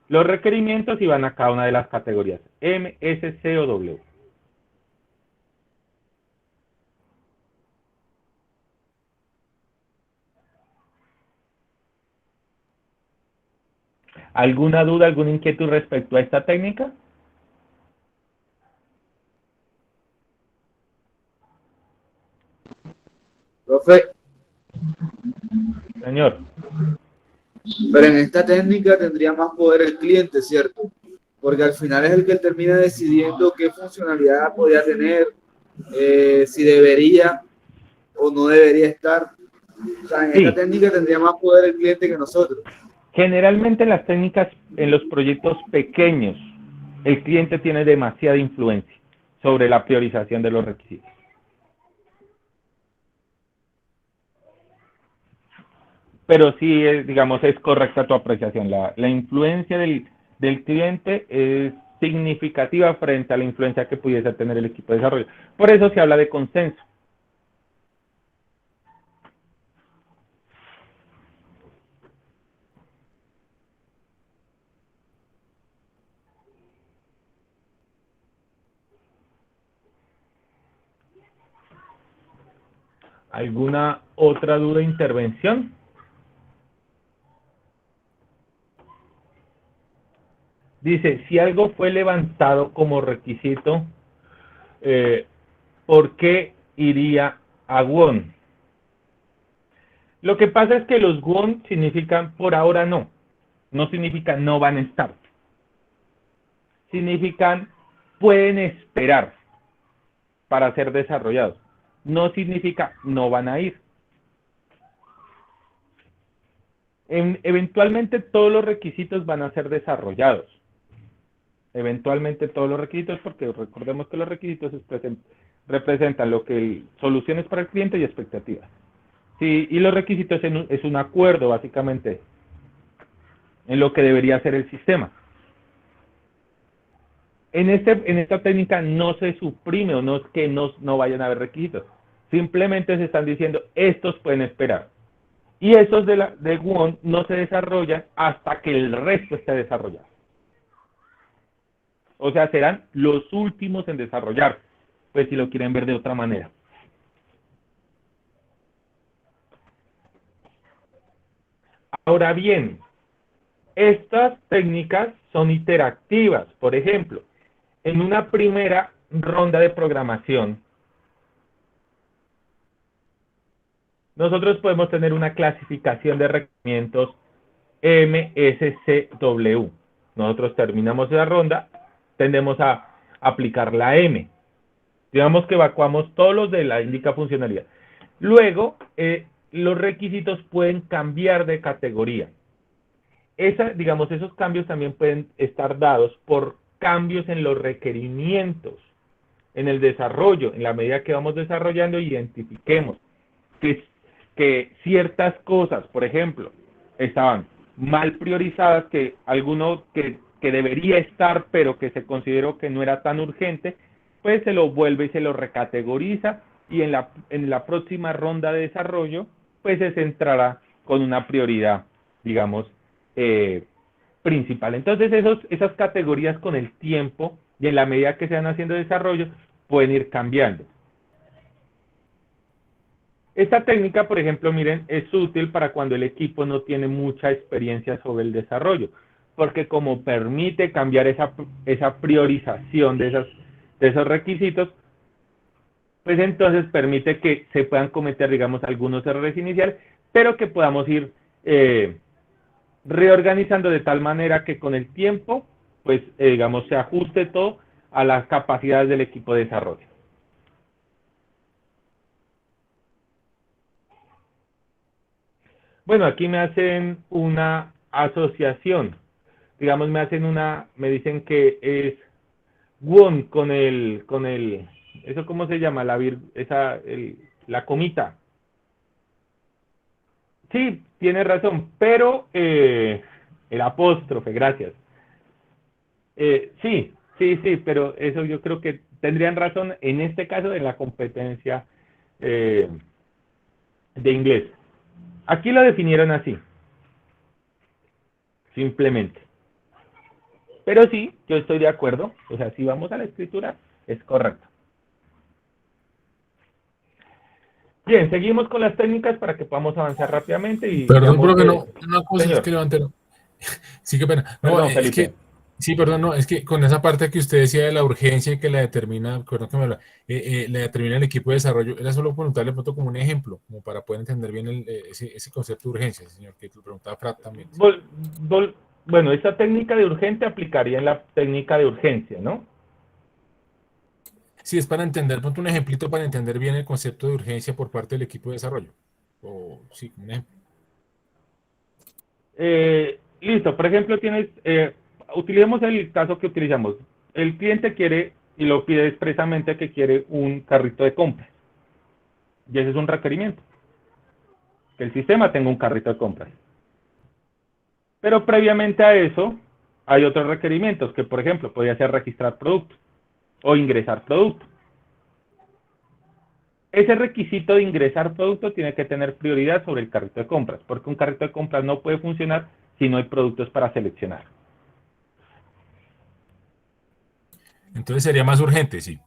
los requerimientos y van a cada una de las categorías, M, S, C o W. ¿Alguna duda, alguna inquietud respecto a esta técnica? Profe, Señor. pero en esta técnica tendría más poder el cliente, ¿cierto? Porque al final es el que termina decidiendo qué funcionalidad podría tener, si debería o no debería estar. O sea, en esta técnica tendría más poder el cliente que nosotros. Generalmente en las técnicas, en los proyectos pequeños, el cliente tiene demasiada influencia sobre la priorización de los requisitos. Pero sí, digamos, es correcta tu apreciación. La influencia del cliente es significativa frente a la influencia que pudiese tener el equipo de desarrollo. Por eso se habla de consenso. ¿Alguna otra duda, intervención? Dice, si algo fue levantado como requisito, ¿por qué iría a WON? Lo que pasa es que los WON significan por ahora no. No significa no van a estar. Significan pueden esperar para ser desarrollados. No significa no van a ir. Eventualmente todos los requisitos van a ser desarrollados. Eventualmente todos los requisitos, porque recordemos que los requisitos representan lo que soluciones para el cliente y expectativas. Sí, y los requisitos es un acuerdo básicamente en lo que debería ser el sistema. En esta técnica no se suprime o no es que no vayan a haber requisitos. Simplemente se están diciendo, estos pueden esperar. Y esos de WON no se desarrollan hasta que el resto esté desarrollado. O sea, serán los últimos en desarrollar, pues si lo quieren ver de otra manera. Ahora bien, estas técnicas son interactivas. Por ejemplo, en una primera ronda de programación, nosotros podemos tener una clasificación de requerimientos MSCW. Nosotros terminamos la ronda, tendemos a aplicar la M. Digamos que evacuamos todos los de la indica funcionalidad. Luego, los requisitos pueden cambiar de categoría. Digamos, esos cambios también pueden estar dados por cambios en los requerimientos, en el desarrollo. En la medida que vamos desarrollando, identifiquemos que ciertas cosas, por ejemplo, estaban mal priorizadas, que alguno que debería estar, pero que se consideró que no era tan urgente, pues se lo vuelve y se lo recategoriza, y en la próxima ronda de desarrollo, pues se centrará con una prioridad, digamos, principal. Entonces, esas categorías con el tiempo y en la medida que se van haciendo desarrollo, pueden ir cambiando. Esta técnica, por ejemplo, miren, es útil para cuando el equipo no tiene mucha experiencia sobre el desarrollo, porque como permite cambiar esa priorización de esos requisitos, pues entonces permite que se puedan cometer, digamos, algunos errores iniciales, pero que podamos ir reorganizando de tal manera que con el tiempo, pues, digamos, se ajuste todo a las capacidades del equipo de desarrollo. Bueno, aquí me hacen una asociación. Digamos, me dicen que es won con el, ¿eso cómo se llama? La comita. Sí, tiene razón, pero el apóstrofe, gracias. Sí, pero eso yo creo que tendrían razón en este caso en la competencia de inglés. Aquí lo definieron así, simplemente. Pero sí, yo estoy de acuerdo, o sea, si vamos a la escritura, es correcto. Bien, seguimos con las técnicas para que podamos avanzar rápidamente. Y Perdón, digamos, pero que no, una cosa señor. es que levanté. Sí, qué pena. No, Perdón, es Felipe. que, sí, perdón, no, es que con esa parte que usted decía de la urgencia y que la determina, perdón que me habla, la determina el equipo de desarrollo, era solo preguntarle pronto como un ejemplo, como para poder entender bien ese concepto de urgencia, señor, que lo preguntaba Frat también. Bueno, esta técnica de urgente aplicaría en la técnica de urgencia, ¿no? Sí, es para entender, pronto un ejemplito para entender bien el concepto de urgencia por parte del equipo de desarrollo. O, sí, un ejemplo. Listo, por ejemplo, utilicemos el caso que utilizamos. El cliente quiere, y lo pide expresamente, que quiere un carrito de compras. Y ese es un requerimiento. Que el sistema tenga un carrito de compras. Pero previamente a eso, hay otros requerimientos, que por ejemplo, podría ser registrar producto o ingresar producto. Ese requisito de ingresar producto tiene que tener prioridad sobre el carrito de compras, porque un carrito de compras no puede funcionar si no hay productos para seleccionar. Entonces sería más urgente, sí.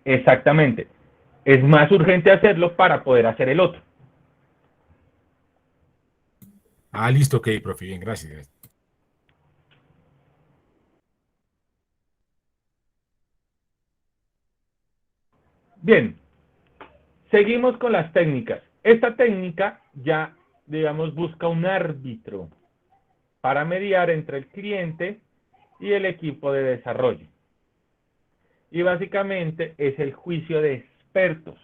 Exactamente. Es más urgente hacerlo para poder hacer el otro. Ah, listo, ok, profe, bien, gracias. Bien, seguimos con las técnicas. Esta técnica ya, digamos, busca un árbitro para mediar entre el cliente y el equipo de desarrollo. Y básicamente es el juicio de expertos.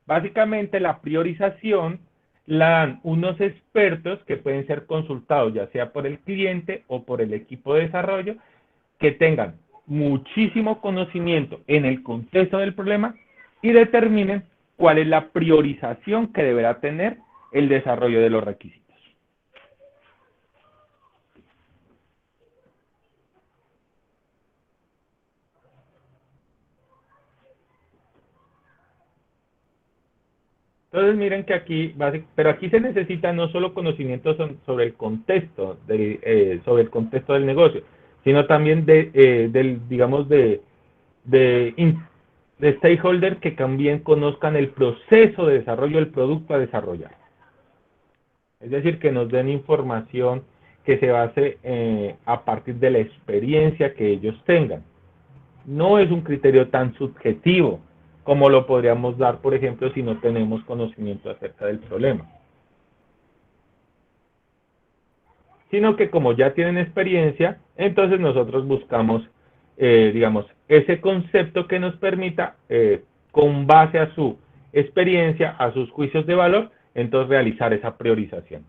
Básicamente la priorización la dan unos expertos que pueden ser consultados ya sea por el cliente o por el equipo de desarrollo, que tengan muchísimo conocimiento en el contexto del problema y determinen cuál es la priorización que deberá tener el desarrollo de los requisitos. Entonces miren que aquí, pero aquí se necesita no solo conocimientos sobre el contexto, sobre el contexto del negocio, sino también digamos, de stakeholders que también conozcan el proceso de desarrollo del producto a desarrollar. Es decir, que nos den información que se base a partir de la experiencia que ellos tengan. No es un criterio tan subjetivo como lo podríamos dar, por ejemplo, si no tenemos conocimiento acerca del problema. Sino que como ya tienen experiencia, entonces nosotros buscamos, digamos, ese concepto que nos permita, con base a su experiencia, a sus juicios de valor, entonces realizar esa priorización.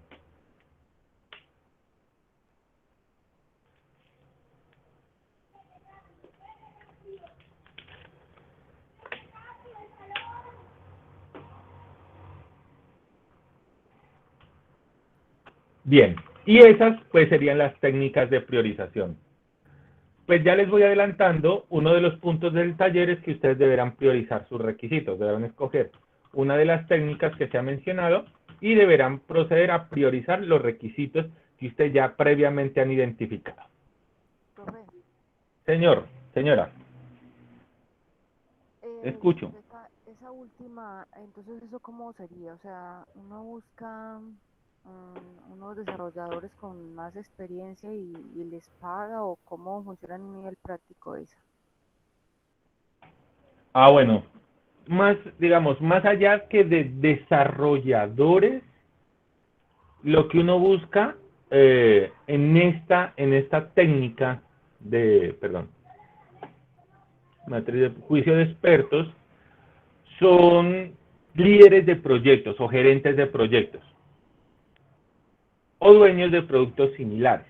Bien, y esas pues serían las técnicas de priorización. Pues ya les voy adelantando, uno de los puntos del taller es que ustedes deberán priorizar sus requisitos, deberán escoger una de las técnicas que se ha mencionado y deberán proceder a priorizar los requisitos que ustedes ya previamente han identificado. Profe, Señor, señora, escucho. esa última, entonces eso cómo sería, o sea, uno busca unos desarrolladores con más experiencia y les paga o cómo funciona a nivel práctico eso. Ah, bueno, más, digamos, más allá que de desarrolladores, lo que uno busca en esta técnica de, perdón, matriz de juicio de expertos, son líderes de proyectos o gerentes de proyectos o dueños de productos similares.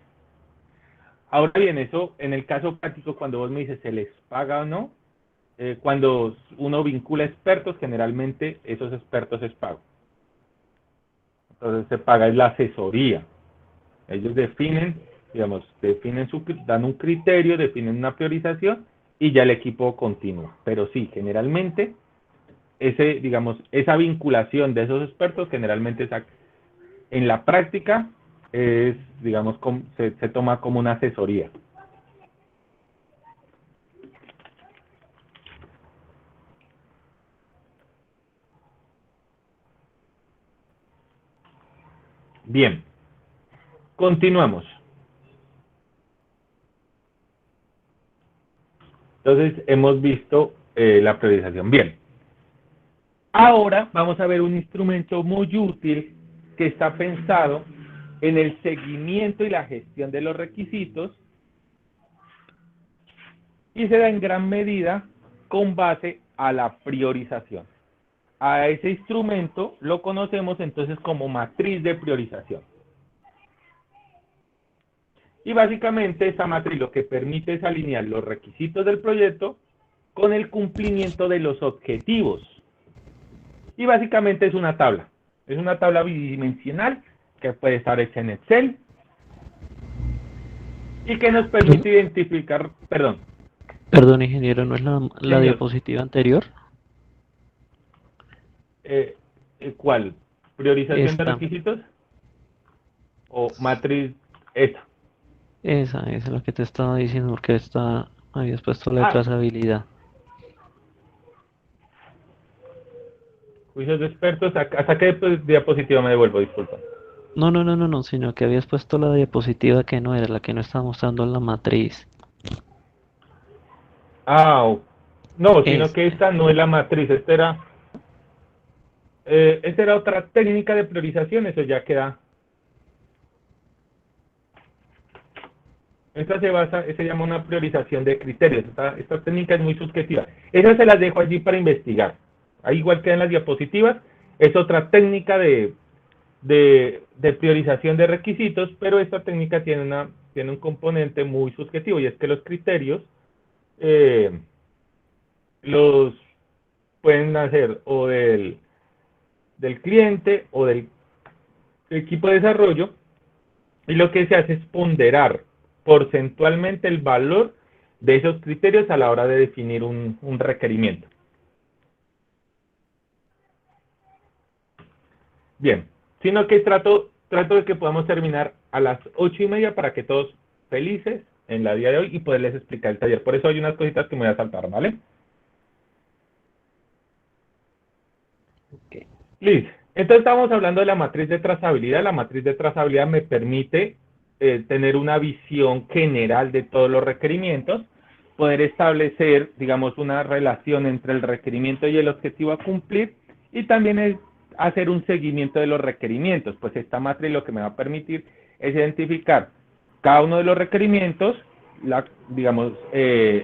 Ahora bien, eso en el caso práctico, cuando vos me dices se les paga o no, cuando uno vincula expertos, generalmente esos expertos es pago. Entonces se paga es la asesoría. Ellos definen, digamos, dan un criterio, definen una priorización y ya el equipo continúa. Pero sí, generalmente digamos, esa vinculación de esos expertos generalmente en la práctica es, digamos, se toma como una asesoría. Bien, continuamos. Entonces, hemos visto la priorización. Bien. Ahora vamos a ver un instrumento muy útil que está pensado en el seguimiento y la gestión de los requisitos y se da en gran medida con base a la priorización. A ese instrumento lo conocemos entonces como matriz de priorización. Y básicamente esa matriz lo que permite es alinear los requisitos del proyecto con el cumplimiento de los objetivos. Y básicamente es una tabla bidimensional que puede estar hecha en Excel y que nos permite identificar, perdón. Perdón, ingeniero, ¿no es la diapositiva anterior? ¿Cuál? ¿Priorización de Esta. requisitos? ¿O matriz esta? Esa es la que te estaba diciendo, porque habías puesto la de trazabilidad. Juicios de expertos, ¿hasta qué diapositiva me devuelvo? Disculpa. No, sino que habías puesto la diapositiva que no era, la que no estaba mostrando en la matriz. No, sino que esta no es la matriz, esta era otra técnica de priorización, eso ya queda. Esta se llama una priorización de criterios, esta técnica es muy subjetiva. Esas se las dejo allí para investigar. Ahí igual quedan las diapositivas, es otra técnica de priorización de requisitos, pero esta técnica tiene un componente muy subjetivo y es que los criterios los pueden hacer o del cliente o del equipo de desarrollo y lo que se hace es ponderar porcentualmente el valor de esos criterios a la hora de definir un requerimiento. Bien, sino que trato de que podamos terminar a las 8:30 para que todos felices en la día de hoy y poderles explicar el taller. Por eso hay unas cositas que me voy a saltar, ¿vale? Okay. Liz, Entonces estamos hablando de la matriz de trazabilidad. La matriz de trazabilidad me permite tener una visión general de todos los requerimientos, poder establecer, digamos, una relación entre el requerimiento y el objetivo a cumplir, y también hacer un seguimiento de los requerimientos. Pues esta matriz lo que me va a permitir es identificar cada uno de los requerimientos, digamos,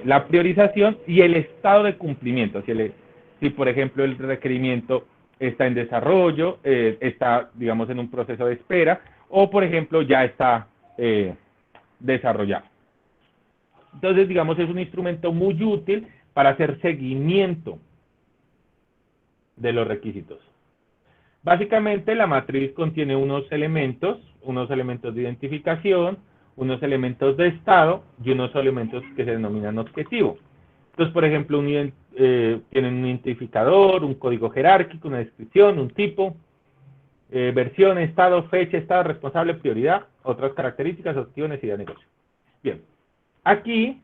la priorización y el estado de cumplimiento. Si por ejemplo, el requerimiento está en desarrollo, está, digamos, en un proceso de espera, o por ejemplo, ya está desarrollado. Entonces, digamos, es un instrumento muy útil para hacer seguimiento de los requisitos. Básicamente, la matriz contiene unos elementos de identificación, unos elementos de estado y unos elementos que se denominan objetivo. Entonces, por ejemplo, tienen un identificador, un código jerárquico, una descripción, un tipo, versión, estado, fecha, estado, responsable, prioridad, otras características, objetivo, necesidad de negocio. Bien, aquí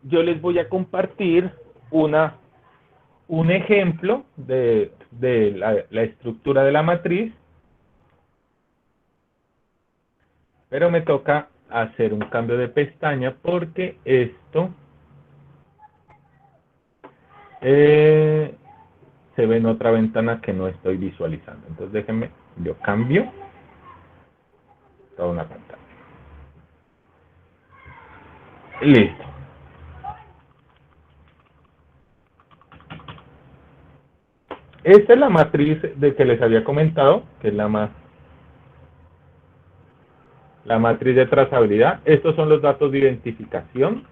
yo les voy a compartir un ejemplo de la estructura de la matriz, pero me toca hacer un cambio de pestaña porque esto se ve en otra ventana que no estoy visualizando. Entonces déjenme, yo cambio toda una pantalla. Listo. Esta es la matriz de que les había comentado, que es la matriz de trazabilidad. Estos son los datos de identificación.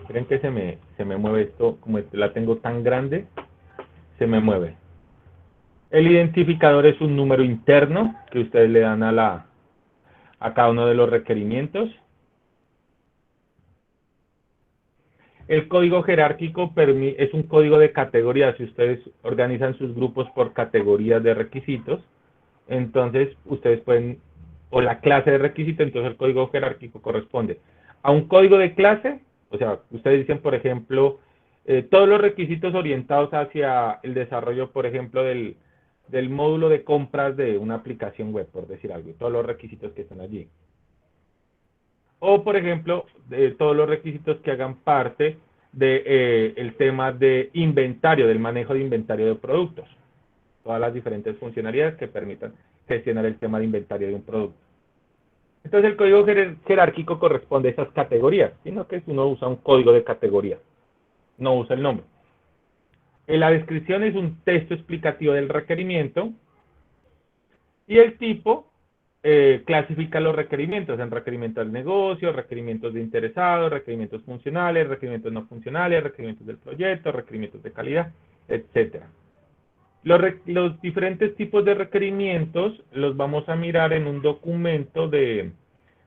¿Creen que se me mueve esto? Como la tengo tan grande, se me mueve. El identificador es un número interno que ustedes le dan a cada uno de los requerimientos. El código jerárquico es un código de categorías. Si ustedes organizan sus grupos por categorías de requisitos, entonces ustedes pueden, o la clase de requisito, entonces el código jerárquico corresponde a un código de clase. O sea, ustedes dicen, por ejemplo, todos los requisitos orientados hacia el desarrollo, por ejemplo, del módulo de compras de una aplicación web, por decir algo, todos los requisitos que están allí. O, por ejemplo, todos los requisitos que hagan parte del tema de inventario, del manejo de inventario de productos. Todas las diferentes funcionalidades que permitan gestionar el tema de inventario de un producto. Entonces, el código jerárquico corresponde a esas categorías, sino que uno usa un código de categoría, no usa el nombre. La descripción es un texto explicativo del requerimiento, y el tipo clasifica los requerimientos en requerimientos del negocio, requerimientos de interesados, requerimientos funcionales, requerimientos no funcionales, requerimientos del proyecto, requerimientos de calidad, etc. Los diferentes tipos de requerimientos los vamos a mirar en un documento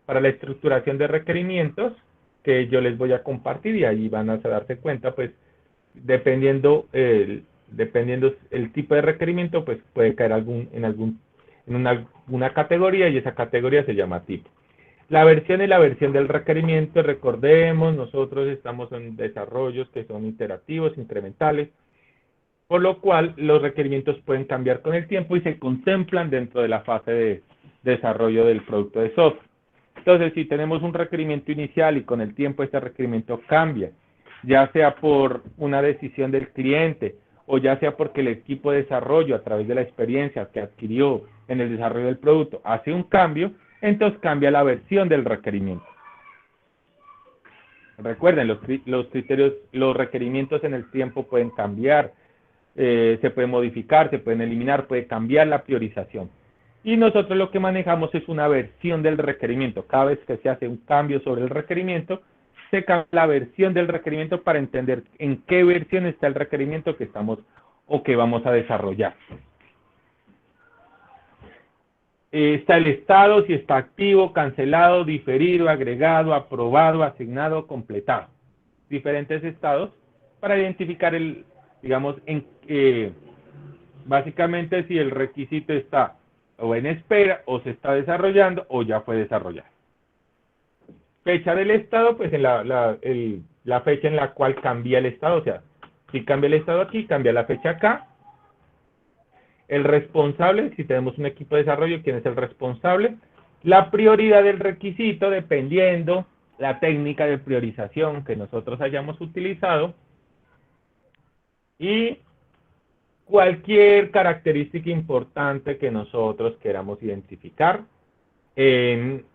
para la estructuración de requerimientos que yo les voy a compartir, y ahí van a darse cuenta, pues, dependiendo el tipo de requerimiento, pues puede caer en una categoría, y esa categoría se llama tipo. La versión es la versión del requerimiento. Recordemos, nosotros estamos en desarrollos que son iterativos, incrementales, por lo cual los requerimientos pueden cambiar con el tiempo y se contemplan dentro de la fase de desarrollo del producto de software. Entonces, si tenemos un requerimiento inicial y con el tiempo este requerimiento cambia, ya sea por una decisión del cliente, o ya sea porque el equipo de desarrollo, a través de la experiencia que adquirió en el desarrollo del producto, hace un cambio, entonces cambia la versión del requerimiento. Recuerden, los criterios, los requerimientos en el tiempo pueden cambiar, se pueden modificar, se pueden eliminar, puede cambiar la priorización. Y nosotros lo que manejamos es una versión del requerimiento. Cada vez que se hace un cambio sobre el requerimiento, se cambia la versión del requerimiento para entender en qué versión está el requerimiento que estamos o que vamos a desarrollar. Está el estado, si está activo, cancelado, diferido, agregado, aprobado, asignado, completado. Diferentes estados para identificar básicamente si el requisito está o en espera, o se está desarrollando, o ya fue desarrollado. Fecha del estado, pues la fecha en la cual cambia el estado, o sea, si cambia el estado aquí, cambia la fecha acá. El responsable, si tenemos un equipo de desarrollo, ¿quién es el responsable? La prioridad del requisito, dependiendo la técnica de priorización que nosotros hayamos utilizado, y cualquier característica importante que nosotros queramos identificar en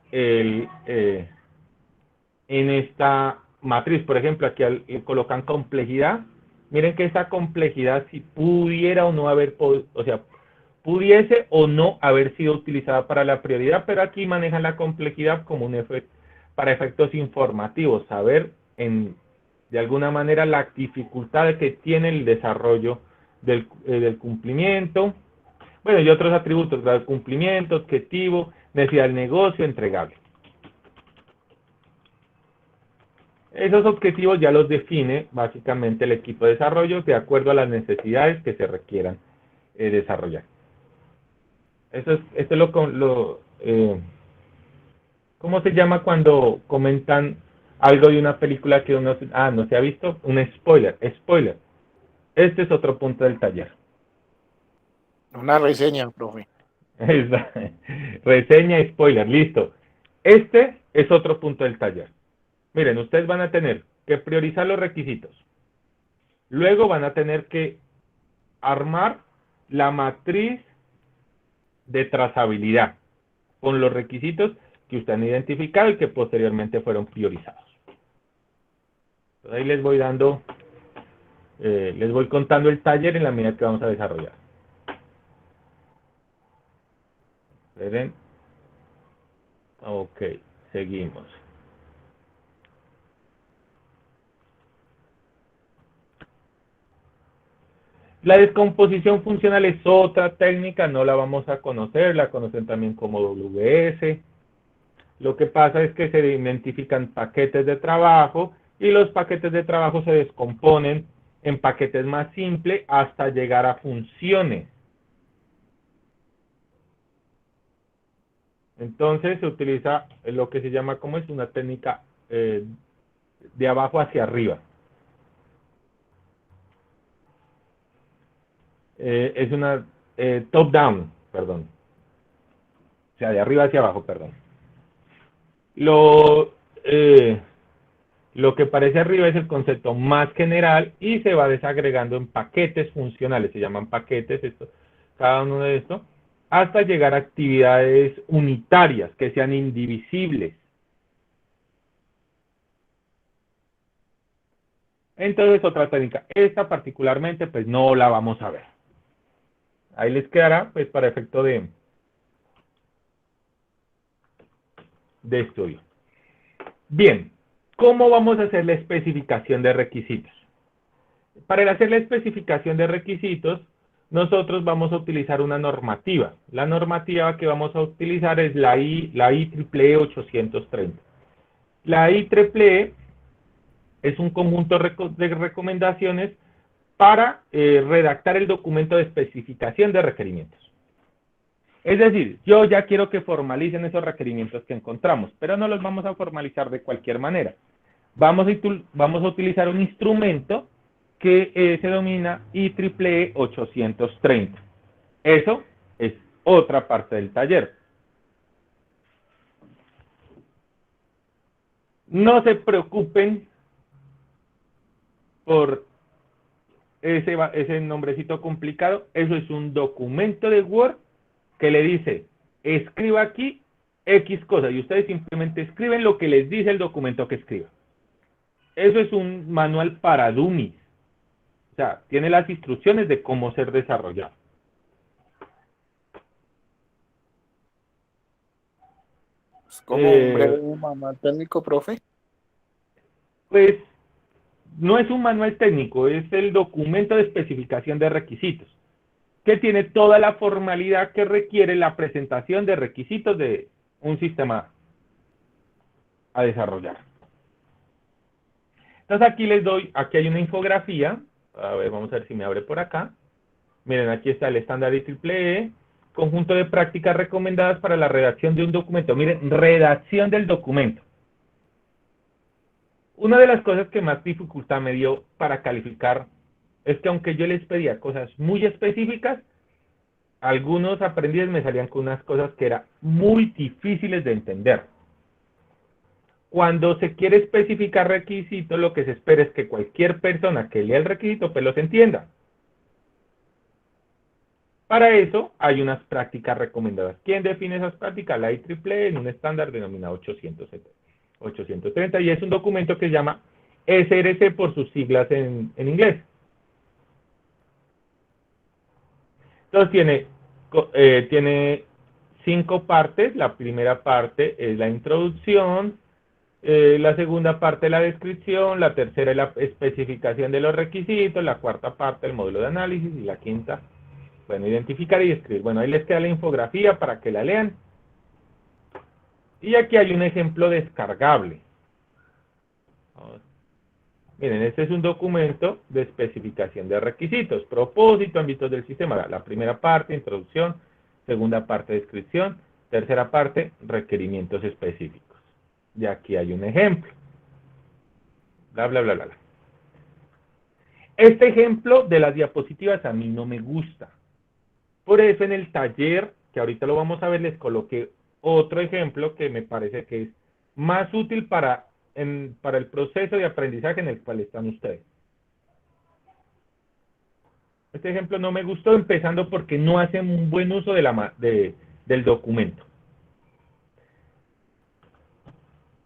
esta matriz. Por ejemplo, aquí colocan complejidad. Miren que esa complejidad, si pudiera o no haber, o sea, pudiese o no haber sido utilizada para la prioridad, pero aquí manejan la complejidad como un efecto para efectos informativos, saber de alguna manera la dificultad que tiene el desarrollo del cumplimiento, bueno, y otros atributos, grado de cumplimiento, objetivo, necesidad del negocio, entregable. Esos objetivos ya los define básicamente el equipo de desarrollo de acuerdo a las necesidades que se requieran desarrollar. Esto es ¿cómo se llama cuando comentan algo de una película que uno no se ha visto? Un spoiler. Spoiler. Este es otro punto del taller. Una reseña, profe. Reseña y spoiler, listo. Este es otro punto del taller. Miren, ustedes van a tener que priorizar los requisitos. Luego van a tener que armar la matriz de trazabilidad con los requisitos que ustedes han identificado y que posteriormente fueron priorizados. Entonces ahí les voy dando, les voy contando el taller en la medida que vamos a desarrollar. ¿Ven? Ok, seguimos. La descomposición funcional es otra técnica, no la vamos a conocer, la conocen también como WS. Lo que pasa es que se identifican paquetes de trabajo y los paquetes de trabajo se descomponen en paquetes más simples hasta llegar a funciones. Entonces se utiliza lo que se llama como es una técnica de abajo hacia arriba. Es una top-down, perdón. O sea, de arriba hacia abajo, perdón. Lo que aparece arriba es el concepto más general y se va desagregando en paquetes funcionales. Se llaman paquetes, cada uno de estos, hasta llegar a actividades unitarias, que sean indivisibles. Entonces, otra técnica. Esta particularmente, pues no la vamos a ver. Ahí les quedará, pues, para efecto de estudio. Bien, ¿cómo vamos a hacer la especificación de requisitos? Para hacer la especificación de requisitos, nosotros vamos a utilizar una normativa. La normativa que vamos a utilizar es la IEEE 830. La IEEE es un conjunto de recomendaciones para redactar el documento de especificación de requerimientos. Es decir, yo ya quiero que formalicen esos requerimientos que encontramos, pero no los vamos a formalizar de cualquier manera. Vamos a utilizar un instrumento que se denomina IEEE 830. Eso es otra parte del taller. No se preocupen por ese nombrecito complicado. Eso es un documento de Word que le dice, escriba aquí X cosa, y ustedes simplemente escriben lo que les dice el documento que escriba. Eso es un manual para dummies. O sea, tiene las instrucciones de cómo ser desarrollado. ¿Es como un breve manual técnico, profe? Pues no es un manual técnico, es el documento de especificación de requisitos, que tiene toda la formalidad que requiere la presentación de requisitos de un sistema a desarrollar. Entonces aquí hay una infografía, a ver, vamos a ver si me abre por acá. Miren, aquí está el estándar IEEE, conjunto de prácticas recomendadas para la redacción de un documento. Miren, redacción del documento. Una de las cosas que más dificultad me dio para calificar es que aunque yo les pedía cosas muy específicas, algunos aprendices me salían con unas cosas que eran muy difíciles de entender. Cuando se quiere especificar requisitos, lo que se espera es que cualquier persona que lea el requisito pues los entienda. Para eso hay unas prácticas recomendadas. ¿Quién define esas prácticas? La IEEE en un estándar denominado 830 y es un documento que se llama SRC por sus siglas en inglés. Entonces tiene 5 partes. La primera parte es la introducción, la segunda parte la descripción, la tercera es la especificación de los requisitos, la cuarta parte el módulo de análisis y la quinta, bueno, identificar y escribir. Bueno, ahí les queda la infografía para que la lean. Y aquí hay un ejemplo descargable. Miren, este es un documento de especificación de requisitos, propósito, ámbitos del sistema. La primera parte, introducción, segunda parte, descripción, tercera parte, requerimientos específicos. Y aquí hay un ejemplo. Bla, bla, bla, bla, bla. Este ejemplo de las diapositivas a mí no me gusta. Por eso en el taller, que ahorita lo vamos a ver, les coloqué otro ejemplo que me parece que es más útil para el proceso de aprendizaje en el cual están ustedes. Este ejemplo no me gustó, empezando porque no hacen un buen uso del documento.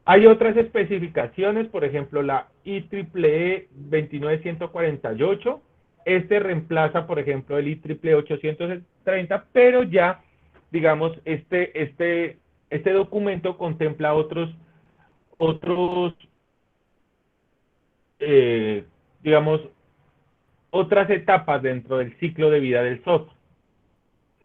Hay otras especificaciones, por ejemplo, la IEEE 29148. Este reemplaza, por ejemplo, el IEEE 830, pero ya, digamos, este documento contempla digamos, otras etapas dentro del ciclo de vida del software.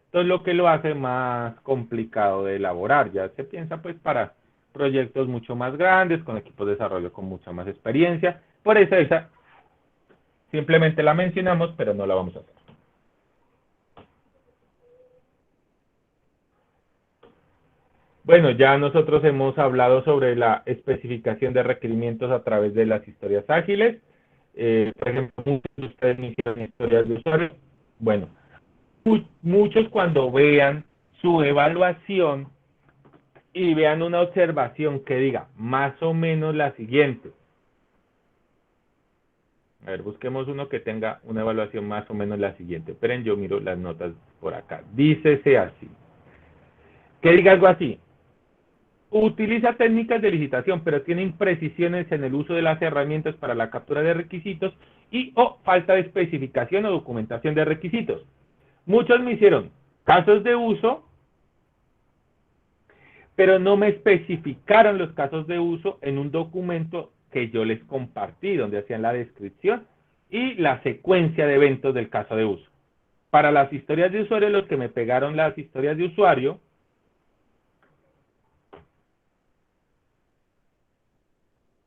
Entonces, lo que lo hace más complicado de elaborar. Ya se piensa, pues, para proyectos mucho más grandes, con equipos de desarrollo con mucha más experiencia. Por eso esa simplemente la mencionamos, pero no la vamos a hacer. Bueno, ya nosotros hemos hablado sobre la especificación de requerimientos a través de las historias ágiles. Por ejemplo, muchos de ustedes me hicieron historias de usuario. Bueno, muchos cuando vean su evaluación y vean una observación que diga más o menos la siguiente. A ver, busquemos uno que tenga una evaluación más o menos la siguiente. Esperen, yo miro las notas por acá. Dícese así. Que diga algo así. Utiliza técnicas de licitación, pero tiene imprecisiones en el uso de las herramientas para la captura de requisitos y o falta de especificación o documentación de requisitos. Muchos me hicieron casos de uso, pero no me especificaron los casos de uso en un documento que yo les compartí, donde hacían la descripción y la secuencia de eventos del caso de uso. Para las historias de usuario, los que me pegaron las historias de usuario,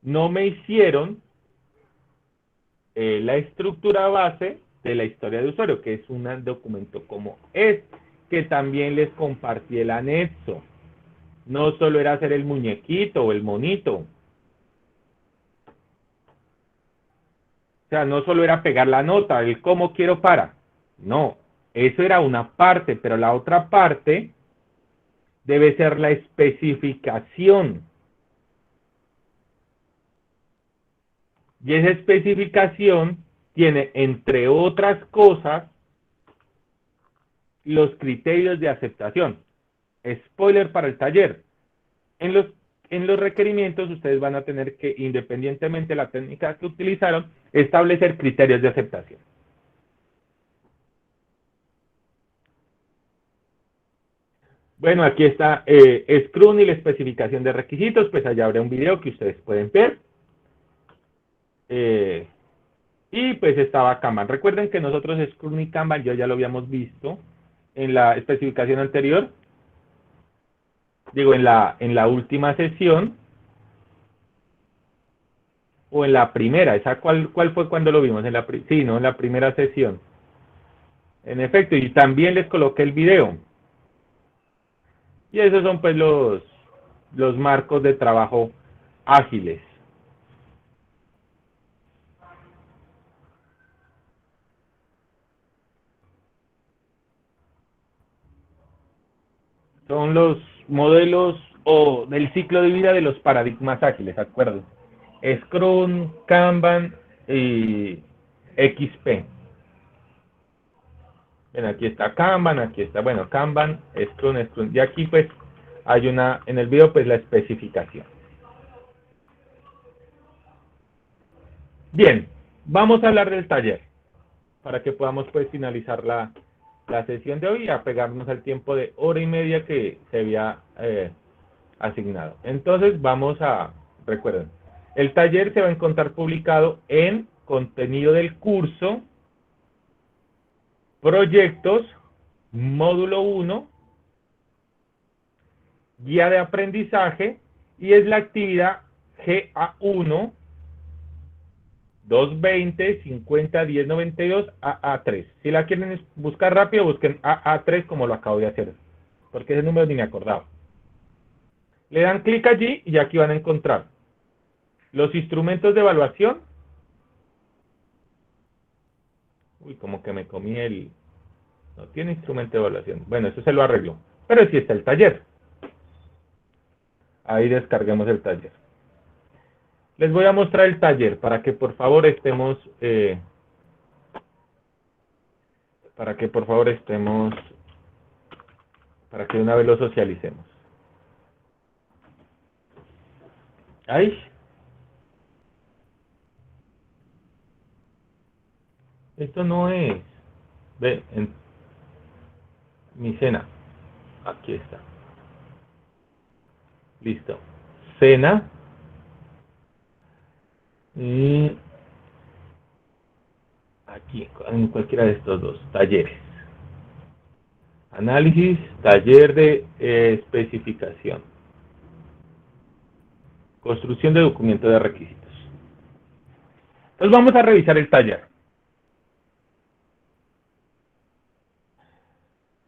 no me hicieron la estructura base de la historia de usuario, que es un documento como este, que también les compartí el anexo. No solo era hacer el muñequito o el monito. O sea, no solo era pegar la nota, el cómo quiero para. No, eso era una parte, pero la otra parte debe ser la especificación. Y esa especificación tiene, entre otras cosas, los criterios de aceptación. Spoiler para el taller. En los requerimientos ustedes van a tener que, independientemente de la técnica que utilizaron, establecer criterios de aceptación. Bueno, aquí está Scrum y la especificación de requisitos, pues allá habrá un video que ustedes pueden ver. Y pues estaba Kanban. Recuerden que nosotros Scrum y Kanban ya lo habíamos visto en la especificación anterior. Digo, en la última sesión. O en la primera. ¿Cuál fue cuando lo vimos? En la primera sesión. En efecto, y también les coloqué el video. Y esos son pues los marcos de trabajo ágiles. Son los modelos o del ciclo de vida de los paradigmas ágiles, acuerden. Scrum, Kanban y XP. Bien, aquí está Kanban, aquí está, bueno, Kanban, Scrum. Y aquí pues hay una, en el video pues la especificación. Bien, vamos a hablar del taller, para que podamos pues finalizar la sesión de hoy y apegarnos al tiempo de 1 hora y media que se había asignado. Entonces vamos a, recuerden, el taller se va a encontrar publicado en contenido del curso, proyectos, módulo 1, guía de aprendizaje, y es la actividad GA1 220 50 10 92 AA3. Si la quieren buscar rápido, busquen AA3 como lo acabo de hacer, porque ese número ni me acordaba. Le dan clic allí y aquí van a encontrar los instrumentos de evaluación. Uy, como que me comí el... No tiene instrumento de evaluación. Bueno, eso se lo arregló. Pero sí está el taller. Ahí descarguemos el taller. Les voy a mostrar el taller para que por favor estemos... para que de una vez lo socialicemos. Ahí. Esto no es... Ve, en mi cena. Aquí está. Listo. Cena. Y aquí, en cualquiera de estos dos talleres. Análisis, taller de especificación. Construcción de documento de requisitos. Entonces vamos a revisar el taller.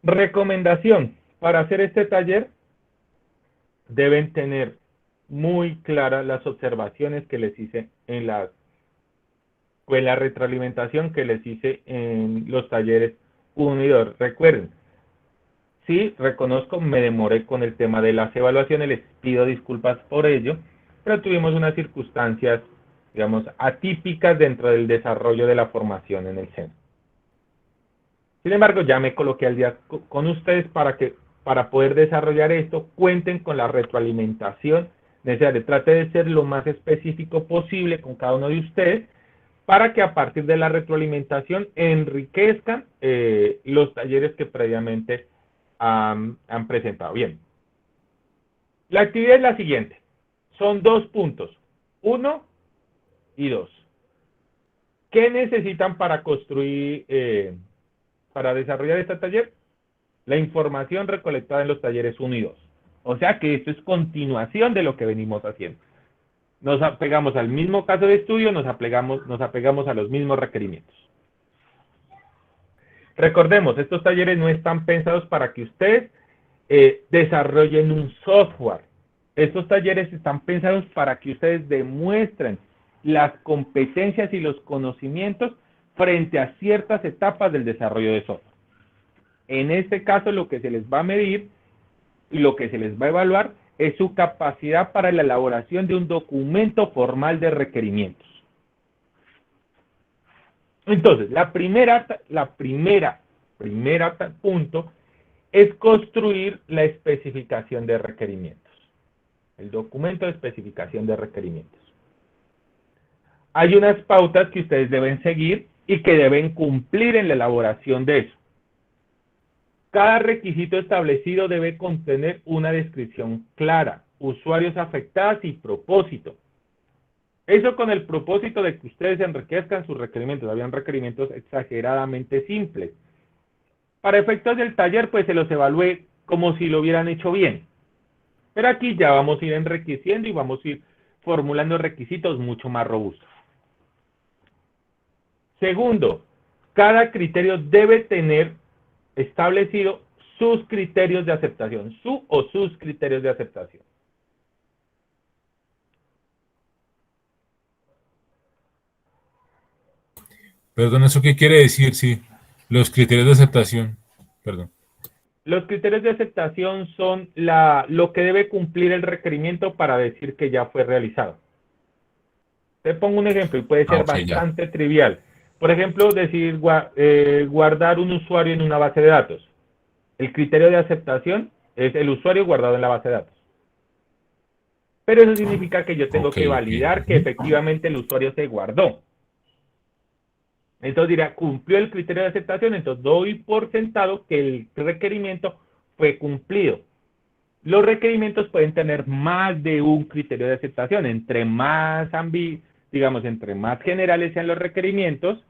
Recomendación. Para hacer este taller deben tener muy claras las observaciones que les hice en la retroalimentación que les hice en los talleres 1 y 2. Recuerden, sí, reconozco, me demoré con el tema de las evaluaciones, les pido disculpas por ello, pero tuvimos unas circunstancias, digamos, atípicas dentro del desarrollo de la formación en el SENA. Sin embargo, ya me coloqué al día con ustedes para poder desarrollar esto, cuenten con la retroalimentación necesaria. Trate de ser lo más específico posible con cada uno de ustedes para que a partir de la retroalimentación enriquezcan los talleres que previamente han presentado. Bien. La actividad es la siguiente. Son 2 puntos, 1 y 2. ¿Qué necesitan para construir, para desarrollar este taller? La información recolectada en los talleres 1 y 2. O sea que esto es continuación de lo que venimos haciendo. Nos apegamos al mismo caso de estudio, nos apegamos a los mismos requerimientos. Recordemos, estos talleres no están pensados para que ustedes desarrollen un software. Estos talleres están pensados para que ustedes demuestren las competencias y los conocimientos frente a ciertas etapas del desarrollo de software. En este caso, lo que se les va a medir y lo que se les va a evaluar es su capacidad para la elaboración de un documento formal de requerimientos. Entonces, la primera punto es construir la especificación de requerimientos. El documento de especificación de requerimientos. Hay unas pautas que ustedes deben seguir y que deben cumplir en la elaboración de eso. Cada requisito establecido debe contener una descripción clara, usuarios afectados y propósito. Eso con el propósito de que ustedes enriquezcan sus requerimientos. Habían requerimientos exageradamente simples. Para efectos del taller, pues se los evalúe como si lo hubieran hecho bien. Pero aquí ya vamos a ir enriqueciendo y vamos a ir formulando requisitos mucho más robustos. Segundo, cada criterio debe tener establecido sus criterios de aceptación, sus criterios de aceptación. Perdón, ¿eso qué quiere decir? Sí, los criterios de aceptación. Perdón. Los criterios de aceptación son lo que debe cumplir el requerimiento para decir que ya fue realizado. Te pongo un ejemplo y puede ser bastante trivial. Por ejemplo, decir guardar un usuario en una base de datos. El criterio de aceptación es el usuario guardado en la base de datos. Pero eso significa que yo tengo que validar que efectivamente el usuario se guardó. Entonces dirá, cumplió el criterio de aceptación, entonces doy por sentado que el requerimiento fue cumplido. Los requerimientos pueden tener más de un criterio de aceptación. Entre más entre más generales sean los requerimientos,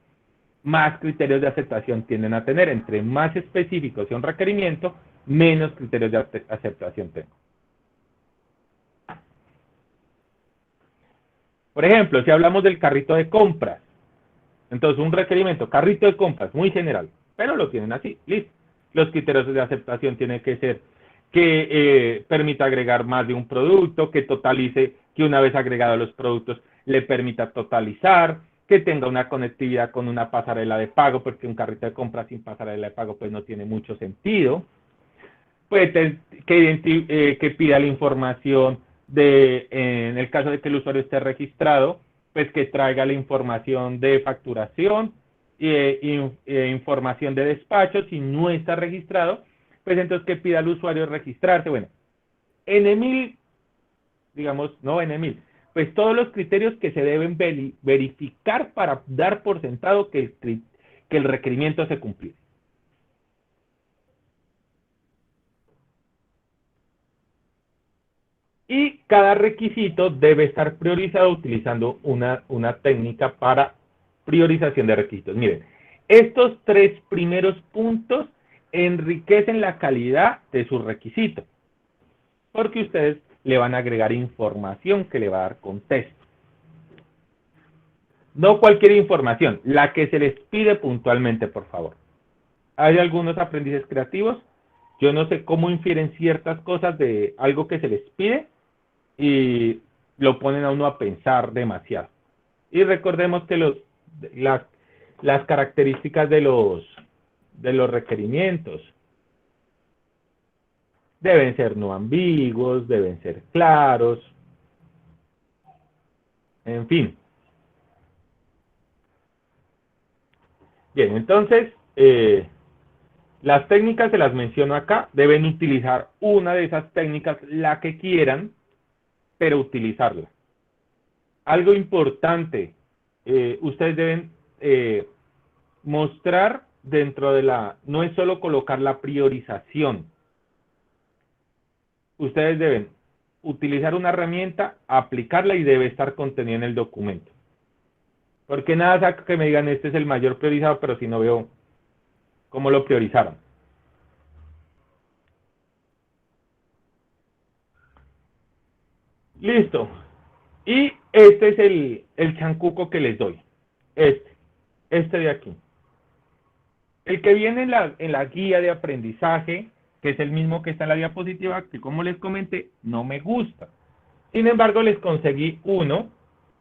más criterios de aceptación tienden a tener. Entre más específico sea un requerimiento, menos criterios de aceptación tengo. Por ejemplo, si hablamos del carrito de compras, entonces un requerimiento, carrito de compras, muy general, pero lo tienen así, listo. Los criterios de aceptación tienen que ser que permita agregar más de un producto, que totalice, que una vez agregados los productos le permita totalizar, que tenga una conectividad con una pasarela de pago, porque un carrito de compras sin pasarela de pago pues no tiene mucho sentido. Puede que pida la información en el caso de que el usuario esté registrado, pues que traiga la información de facturación, información de despacho. Si no está registrado, pues entonces que pida al usuario registrarse. Bueno, pues todos los criterios que se deben verificar para dar por sentado que el requerimiento se cumplió. Y cada requisito debe estar priorizado utilizando una técnica para priorización de requisitos. Miren, estos 3 primeros puntos enriquecen la calidad de su requisito, porque ustedes le van a agregar información que le va a dar contexto. No cualquier información, la que se les pide puntualmente, por favor. Hay algunos aprendices creativos, yo no sé cómo infieren ciertas cosas de algo que se les pide, y lo ponen a uno a pensar demasiado. Y recordemos que las características de los requerimientos deben ser no ambiguos, deben ser claros, en fin. Bien, entonces, las técnicas se las menciono acá, deben utilizar una de esas técnicas, la que quieran, pero utilizarla. Algo importante, ustedes deben mostrar dentro de no es solo colocar la priorización. Ustedes deben utilizar una herramienta, aplicarla y debe estar contenida en el documento. Porque nada saca que me digan este es el mayor priorizado, pero si no veo cómo lo priorizaron. Listo. Y este es el chancuco que les doy. Este de aquí. El que viene en la guía de aprendizaje, que es el mismo que está en la diapositiva, que como les comenté, no me gusta. Sin embargo, les conseguí uno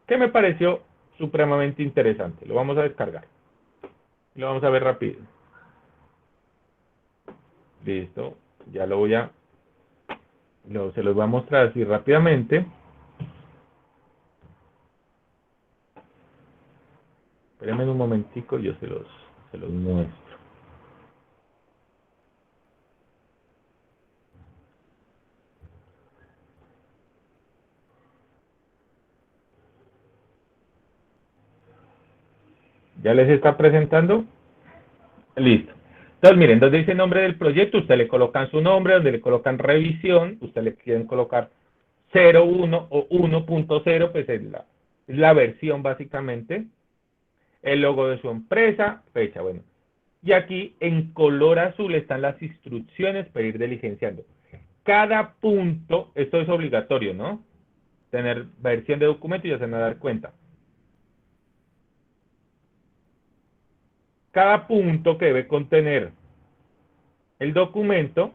que me pareció supremamente interesante. Lo vamos a descargar. Lo vamos a ver rápido. Listo. Ya lo voy a... se los voy a mostrar así rápidamente. Espérenme un momentico, yo se los muestro. ¿Ya les está presentando? Listo. Entonces, miren, donde dice nombre del proyecto, usted le colocan su nombre, donde le colocan revisión, usted le quieren colocar 0.1 o 1.0, pues es la versión básicamente. El logo de su empresa, fecha, bueno. Y aquí en color azul están las instrucciones para ir diligenciando. Cada punto, esto es obligatorio, ¿no? Tener versión de documento y ya se van a dar cuenta. Cada punto que debe contener el documento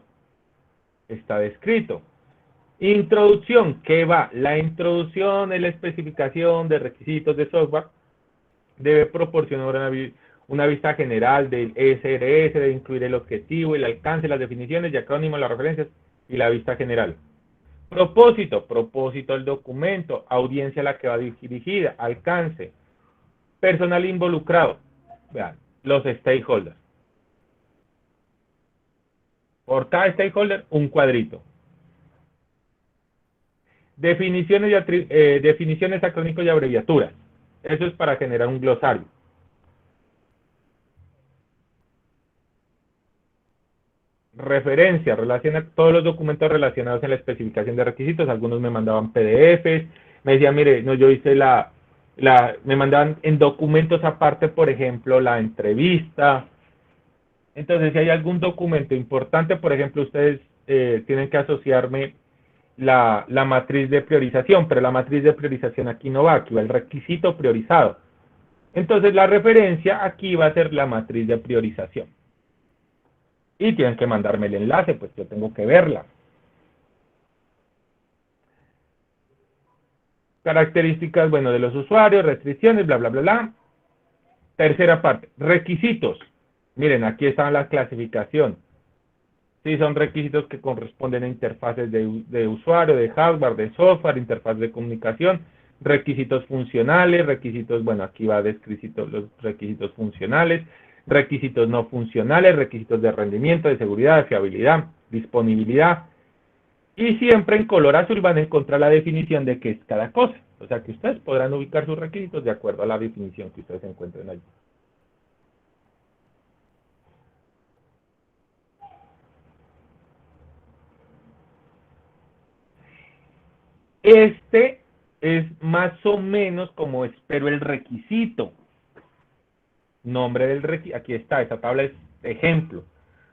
está descrito. Introducción, ¿qué va? La introducción es la especificación de requisitos de software. Debe proporcionar una vista general del SRS, debe incluir el objetivo, el alcance, las definiciones y acrónimos, las referencias y la vista general. Propósito del documento, audiencia a la que va dirigida, alcance, personal involucrado, vean, los stakeholders. Por cada stakeholder, un cuadrito. Definiciones, definiciones, acrónicos y abreviaturas. Eso es para generar un glosario. Referencia, relaciona todos los documentos relacionados en la especificación de requisitos. Algunos me mandaban PDFs, me decían, mire, no, yo hice me mandaban en documentos aparte, por ejemplo, la entrevista. Entonces, si hay algún documento importante, por ejemplo, ustedes tienen que asociarme la matriz de priorización, pero la matriz de priorización aquí no va, aquí va el requisito priorizado. Entonces, la referencia aquí va a ser la matriz de priorización. Y tienen que mandarme el enlace, pues yo tengo que verla. Características, bueno, de los usuarios, restricciones, bla, bla, bla, bla. Tercera parte, requisitos. Miren, aquí está la clasificación. Sí, son requisitos que corresponden a interfaces de usuario, de hardware, de software, interfaz de comunicación, requisitos funcionales, requisitos, bueno, aquí va descrito los requisitos funcionales, requisitos no funcionales, requisitos de rendimiento, de seguridad, de fiabilidad, disponibilidad. Y siempre en color azul van a encontrar la definición de qué es cada cosa. O sea que ustedes podrán ubicar sus requisitos de acuerdo a la definición que ustedes encuentren allí. Este es más o menos como espero el requisito. Nombre del requisito, aquí está, esta tabla es ejemplo.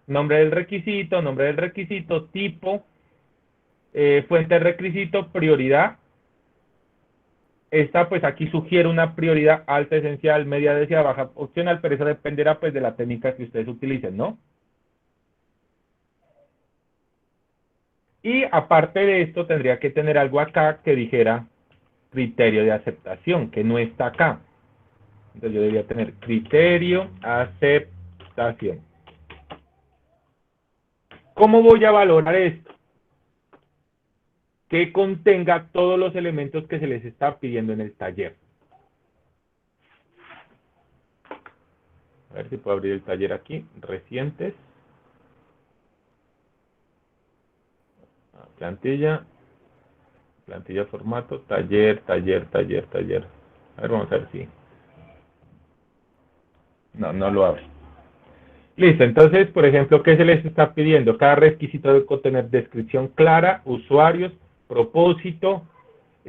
Nombre del requisito, tipo, fuente de requisito, prioridad. Esta pues aquí sugiere una prioridad alta, esencial, media, deseada, baja, opcional, pero eso dependerá pues de la técnica que ustedes utilicen, ¿no? Y aparte de esto tendría que tener algo acá que dijera criterio de aceptación, que no está acá. Entonces yo debería tener criterio, aceptación. ¿Cómo voy a valorar esto? Que contenga todos los elementos que se les está pidiendo en el taller. A ver si puedo abrir el taller aquí. Recientes. Plantilla. Plantilla formato. Taller. A ver, vamos a ver si. No lo abre. Listo, entonces, por ejemplo, ¿qué se les está pidiendo? Cada requisito debe contener descripción clara, usuarios, propósito,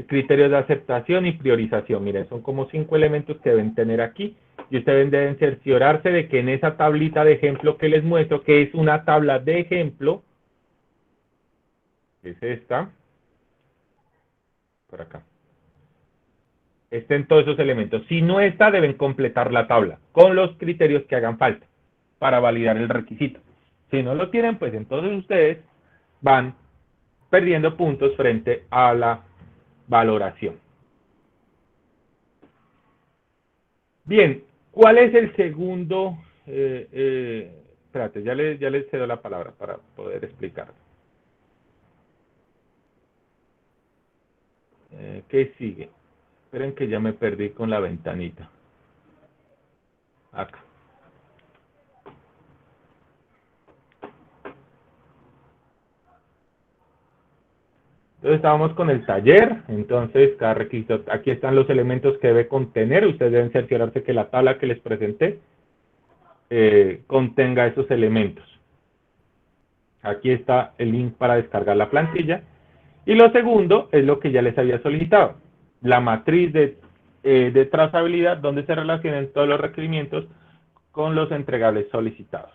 criterios de aceptación y priorización. Miren, son como 5 elementos que deben tener aquí. Y ustedes deben cerciorarse de que en esa tablita de ejemplo que les muestro, que es una tabla de ejemplo, es esta, por acá, estén todos esos elementos. Si no está, deben completar la tabla con los criterios que hagan falta para validar el requisito. Si no lo tienen, pues entonces ustedes van perdiendo puntos frente a la valoración. Bien, ¿cuál es el segundo? Espérate, ya les cedo la palabra para poder explicar. ¿Qué sigue? Esperen que ya me perdí con la ventanita. Acá. Entonces estábamos con el taller, entonces cada requisito, aquí están los elementos que debe contener, ustedes deben cerciorarse que la tabla que les presenté contenga esos elementos. Aquí está el link para descargar la plantilla. Y lo segundo es lo que ya les había solicitado, la matriz de trazabilidad donde se relacionan todos los requerimientos con los entregables solicitados.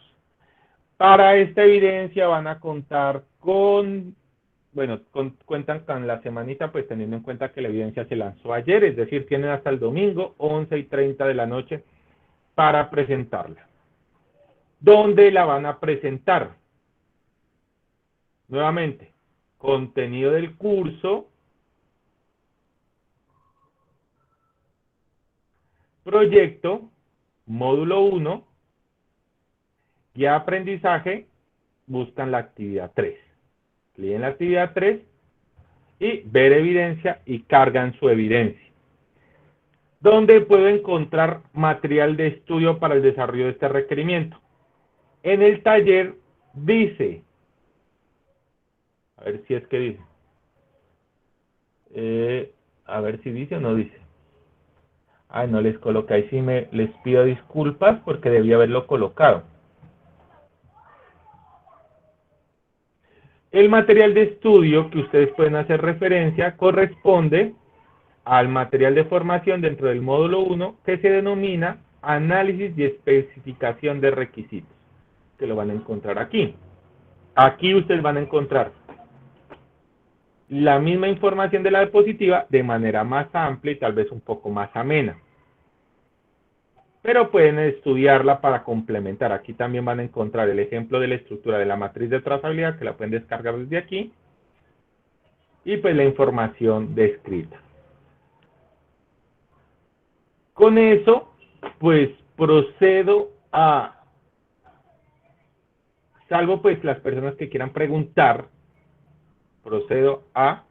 Para esta evidencia van a contar con... Bueno, cuentan con la semanita, pues teniendo en cuenta que la evidencia se lanzó ayer, es decir, tienen hasta el domingo, 11:30 de la noche, para presentarla. ¿Dónde la van a presentar? Nuevamente, contenido del curso, proyecto, módulo 1, guía de aprendizaje, buscan la actividad 3. Leen la actividad 3 y ver evidencia y cargan su evidencia. ¿Dónde puedo encontrar material de estudio para el desarrollo de este requerimiento? En el taller dice, a ver si es que dice, a ver si dice o no dice. Ay, no les coloqué, ahí sí les pido disculpas porque debía haberlo colocado. El material de estudio que ustedes pueden hacer referencia corresponde al material de formación dentro del módulo 1 que se denomina análisis y especificación de requisitos, que lo van a encontrar aquí. Aquí ustedes van a encontrar la misma información de la diapositiva de manera más amplia y tal vez un poco más amena. Pero pueden estudiarla para complementar. Aquí también van a encontrar el ejemplo de la estructura de la matriz de trazabilidad, que la pueden descargar desde aquí. Y pues la información descrita. Con eso, pues procedo a, salvo pues las personas que quieran preguntar, procedo a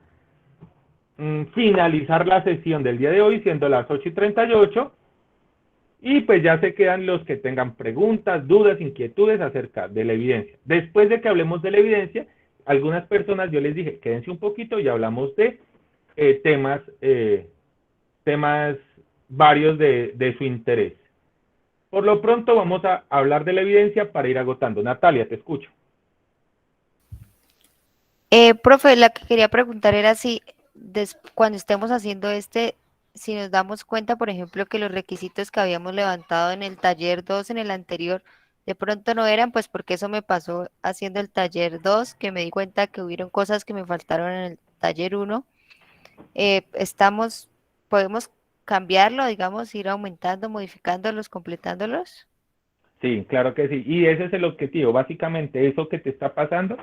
finalizar la sesión del día de hoy, siendo las 8:38, y pues ya se quedan los que tengan preguntas, dudas, inquietudes acerca de la evidencia. Después de que hablemos de la evidencia, algunas personas yo les dije, quédense un poquito y hablamos de temas varios de su interés. Por lo pronto vamos a hablar de la evidencia para ir agotando. Natalia, te escucho. Profe, la que quería preguntar era si cuando estemos haciendo si nos damos cuenta, por ejemplo, que los requisitos que habíamos levantado en el taller 2, en el anterior, de pronto no eran, pues porque eso me pasó haciendo el taller 2, que me di cuenta que hubieron cosas que me faltaron en el taller 1. ¿Podemos cambiarlo, digamos, ir aumentando, modificándolos, completándolos? Sí, claro que sí. Y ese es el objetivo. Básicamente, eso que te está pasando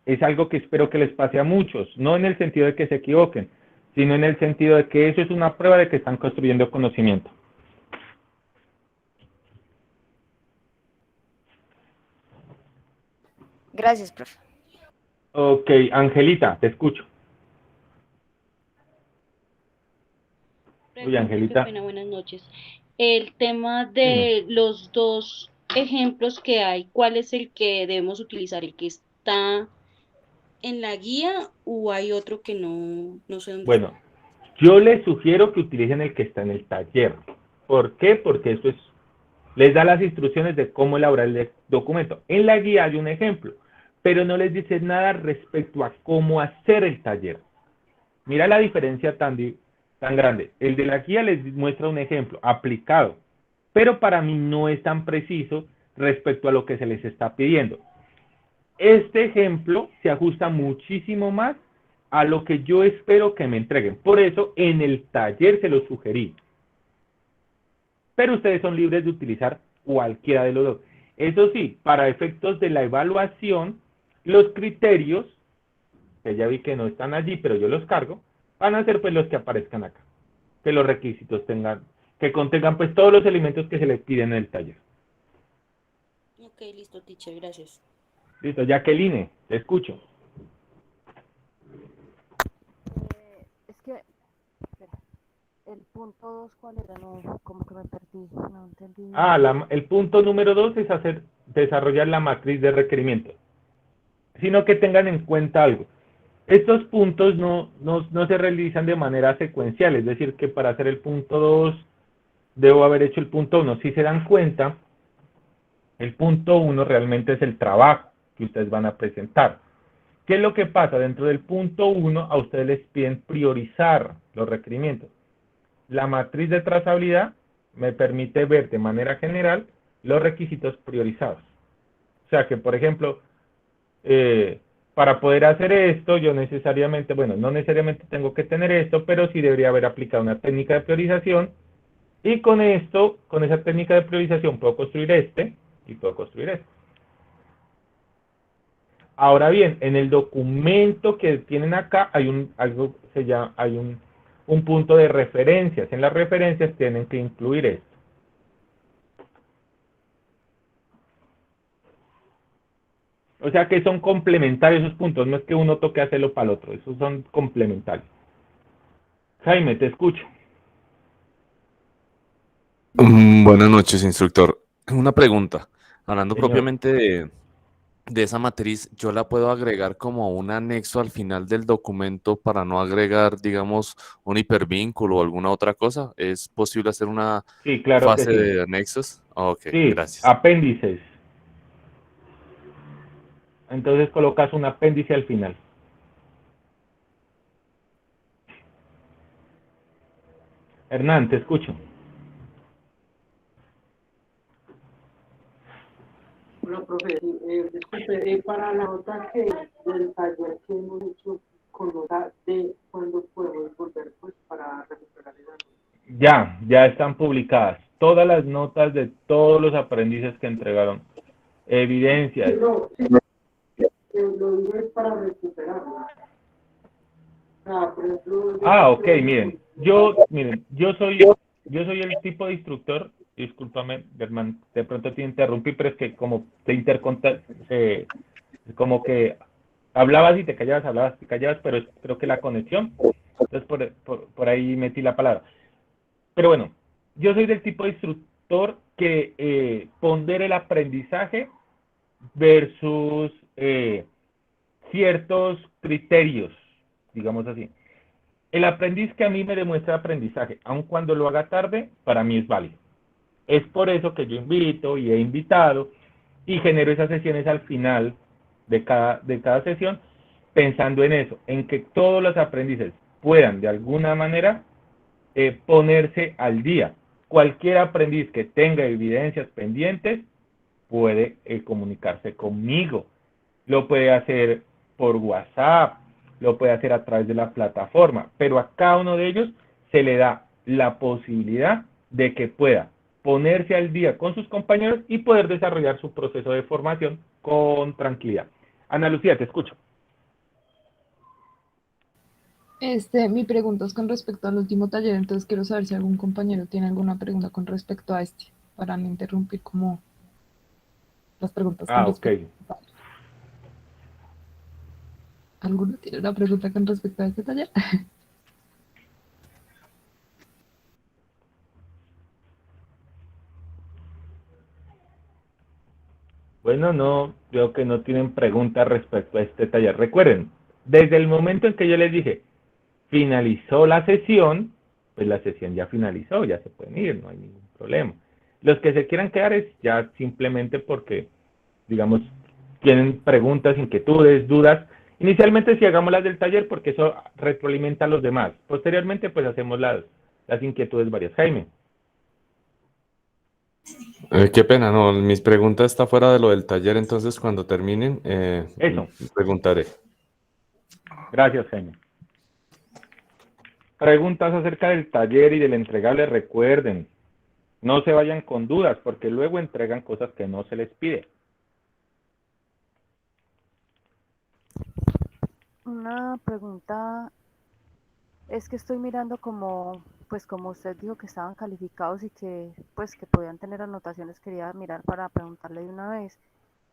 es algo que espero que les pase a muchos, no en el sentido de que se equivoquen, sino en el sentido de que eso es una prueba de que están construyendo conocimiento. Gracias, profe. Ok, Angelita, te escucho. Uy, Angelita. Qué pena, buenas noches. El tema de los dos ejemplos que hay, ¿cuál es el que debemos utilizar? ¿El que está en la guía o hay otro que no sé dónde Bueno, yo les sugiero que utilicen el que está en el taller. ¿Por qué? Porque eso les da las instrucciones de cómo elaborar el documento. En la guía hay un ejemplo, pero no les dice nada respecto a cómo hacer el taller. Mira la diferencia tan grande. El de la guía les muestra un ejemplo aplicado, pero para mí no es tan preciso respecto a lo que se les está pidiendo. Este ejemplo se ajusta muchísimo más a lo que yo espero que me entreguen. Por eso en el taller se los sugerí. Pero ustedes son libres de utilizar cualquiera de los dos. Eso sí, para efectos de la evaluación, los criterios, que ya vi que no están allí, pero yo los cargo, van a ser pues los que aparezcan acá. Que los requisitos que contengan pues todos los elementos que se les piden en el taller. Ok, listo, teacher, gracias. Listo, Jacqueline, te escucho. Es que, espera, el punto 2, ¿cuál era? No, como que me perdí, no entendí. El punto número 2 es desarrollar la matriz de requerimiento. Sino que tengan en cuenta algo. Estos puntos no se realizan de manera secuencial, es decir, que para hacer el punto 2 debo haber hecho el punto 1. Si se dan cuenta, el punto 1 realmente es el trabajo que ustedes van a presentar. ¿Qué es lo que pasa? Dentro del punto 1 a ustedes les piden priorizar los requerimientos. La matriz de trazabilidad me permite ver de manera general los requisitos priorizados. O sea que, por ejemplo, para poder hacer esto, yo necesariamente, no necesariamente tengo que tener esto, pero sí debería haber aplicado una técnica de priorización. Y con esto, con esa técnica de priorización, puedo construir y puedo construir este. Ahora bien, en el documento que tienen acá hay un punto de referencias. En las referencias tienen que incluir esto. O sea que son complementarios esos puntos, no es que uno toque hacerlo para el otro, esos son complementarios. Jaime, te escucho. Buenas noches, instructor. Una pregunta. Hablando Señor. propiamente de esa matriz, ¿yo la puedo agregar como un anexo al final del documento para no agregar, digamos, un hipervínculo o alguna otra cosa? ¿Es posible hacer una Sí, claro que fase sí. de anexos? Ok, Sí, gracias. apéndices. Entonces colocas un apéndice al final. Hernán, te escucho. Bueno, profe, sí, disculpe, para la nota del taller que hemos hecho con nota de cuándo podemos volver pues para recuperar esa nota. Ya están publicadas todas las notas de todos los aprendices que entregaron. Evidencias. No, sí, lo digo es para recuperarlo. Por ejemplo, Ok, miren, yo soy el tipo de instructor, discúlpame, Germán, de pronto te interrumpí, pero es que como te como que hablabas y te callabas, pero creo que la conexión, entonces por ahí metí la palabra. Pero bueno, yo soy del tipo de instructor que pondera el aprendizaje versus ciertos criterios, digamos así. El aprendiz que a mí me demuestra aprendizaje, aun cuando lo haga tarde, para mí es válido. Es por eso que yo invito y he invitado y genero esas sesiones al final de cada sesión, pensando en eso, en que todos los aprendices puedan de alguna manera ponerse al día. Cualquier aprendiz que tenga evidencias pendientes puede comunicarse conmigo. Lo puede hacer por WhatsApp, lo puede hacer a través de la plataforma, pero a cada uno de ellos se le da la posibilidad de que pueda ponerse al día con sus compañeros y poder desarrollar su proceso de formación con tranquilidad. Ana Lucía, te escucho. Mi pregunta es con respecto al último taller, entonces quiero saber si algún compañero tiene alguna pregunta con respecto a este, para no interrumpir como las preguntas con respecto. ¿Alguno tiene una pregunta con respecto a este taller? Bueno, no, veo que no tienen preguntas respecto a este taller. Recuerden, desde el momento en que yo les dije, finalizó la sesión, pues la sesión ya finalizó, ya se pueden ir, no hay ningún problema. Los que se quieran quedar es ya simplemente porque, digamos, tienen preguntas, inquietudes, dudas. Inicialmente si hagamos las del taller porque eso retroalimenta a los demás. Posteriormente pues hacemos las inquietudes varias. Jaime. Qué pena, no, mis preguntas está fuera de lo del taller, entonces cuando terminen, Eso. preguntaré. Gracias, Jaime. Preguntas acerca del taller y del entregable, recuerden, no se vayan con dudas, porque luego entregan cosas que no se les pide. Una pregunta es que estoy mirando como, pues como usted dijo que estaban calificados y que, pues que podían tener anotaciones, quería mirar para preguntarle de una vez.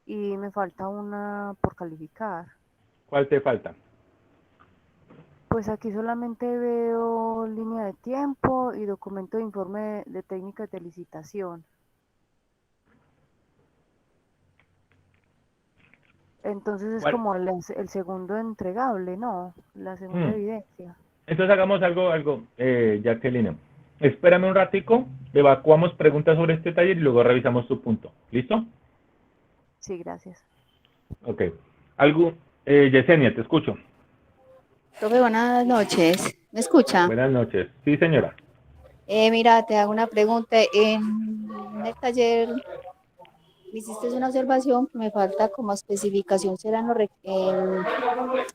Y me falta una por calificar. ¿Cuál te falta? Pues aquí solamente veo línea de tiempo y documento de informe de técnicas de licitación. Entonces es como el segundo entregable, ¿no? La segunda evidencia. Entonces hagamos algo, Jacqueline. Espérame un ratico, evacuamos preguntas sobre este taller y luego revisamos tu punto. ¿Listo? Sí, gracias. Ok. Yesenia, te escucho. Profe, buenas noches. ¿Me escucha? Buenas noches. Sí, señora. Mira, te hago una pregunta. En el taller me hiciste una observación que me falta como especificación será en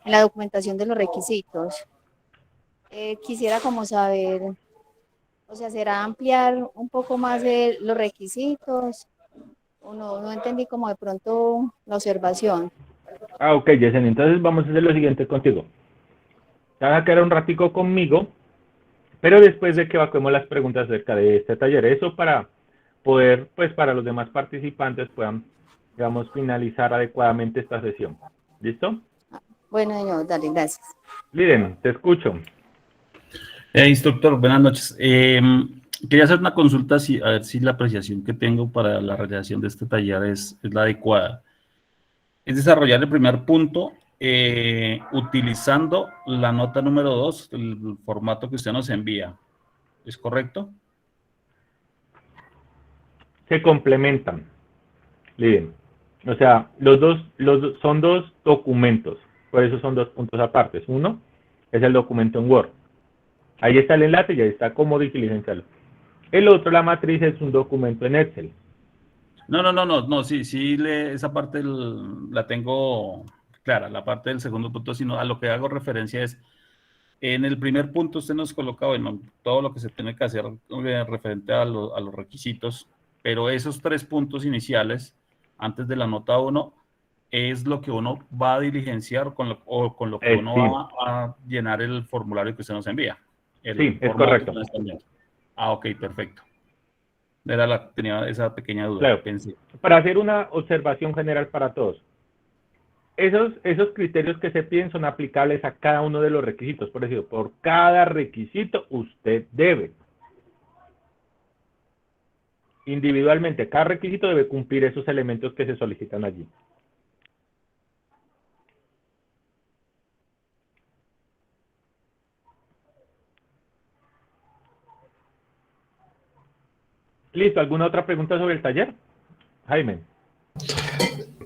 la documentación de los requisitos. Quisiera como saber, o sea, ¿será ampliar un poco más los requisitos? O no entendí como de pronto la observación. Ok, Yesenia, entonces vamos a hacer lo siguiente contigo. Te vas a quedar un ratico conmigo, pero después de que evacuemos las preguntas acerca de este taller, eso para poder, pues para los demás participantes puedan digamos, finalizar adecuadamente esta sesión. ¿Listo? Bueno, señor, dale, gracias. Liren, te escucho. Instructor, buenas noches. Quería hacer una consulta, a ver si la apreciación que tengo para la realización de este taller es la adecuada. Es desarrollar el primer punto utilizando la nota número 2, el formato que usted nos envía. ¿Es correcto? Se complementan. Liren. O sea, son dos documentos. Por eso son 2 puntos apartes. Uno es el documento en Word. Ahí está el enlace y ahí está cómo diligenciarlo. El otro, la matriz, es un documento en Excel. No, sí, esa parte la tengo clara, la parte del segundo punto, sino a lo que hago referencia es, en el primer punto usted nos coloca, bueno, todo lo que se tiene que hacer referente a los requisitos, pero esos 3 puntos iniciales, antes de la nota 1, es lo que uno va a diligenciar con lo que uno sí. va a llenar el formulario que usted nos envía. Sí, es correcto. Ok, perfecto. Tenía esa pequeña duda. Claro. Pensé. Para hacer una observación general para todos. Esos criterios que se piden son aplicables a cada uno de los requisitos. Por decir, por cada requisito usted debe. Individualmente, cada requisito debe cumplir esos elementos que se solicitan allí. Listo, ¿alguna otra pregunta sobre el taller? Jaime.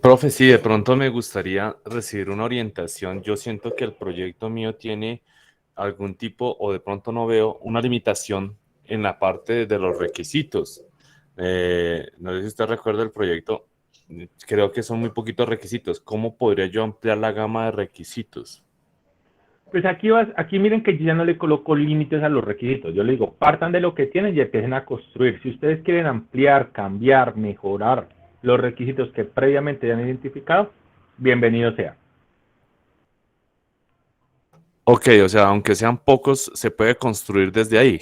Profe, sí, de pronto me gustaría recibir una orientación. Yo siento que el proyecto mío tiene algún tipo, o de pronto no veo, una limitación en la parte de los requisitos. No sé si usted recuerda el proyecto, creo que son muy poquitos requisitos. ¿Cómo podría yo ampliar la gama de requisitos? Pues aquí miren que yo ya no le coloco límites a los requisitos. Yo le digo, partan de lo que tienen y empiecen a construir. Si ustedes quieren ampliar, cambiar, mejorar los requisitos que previamente ya han identificado, bienvenido sea. Ok, o sea, aunque sean pocos, se puede construir desde ahí.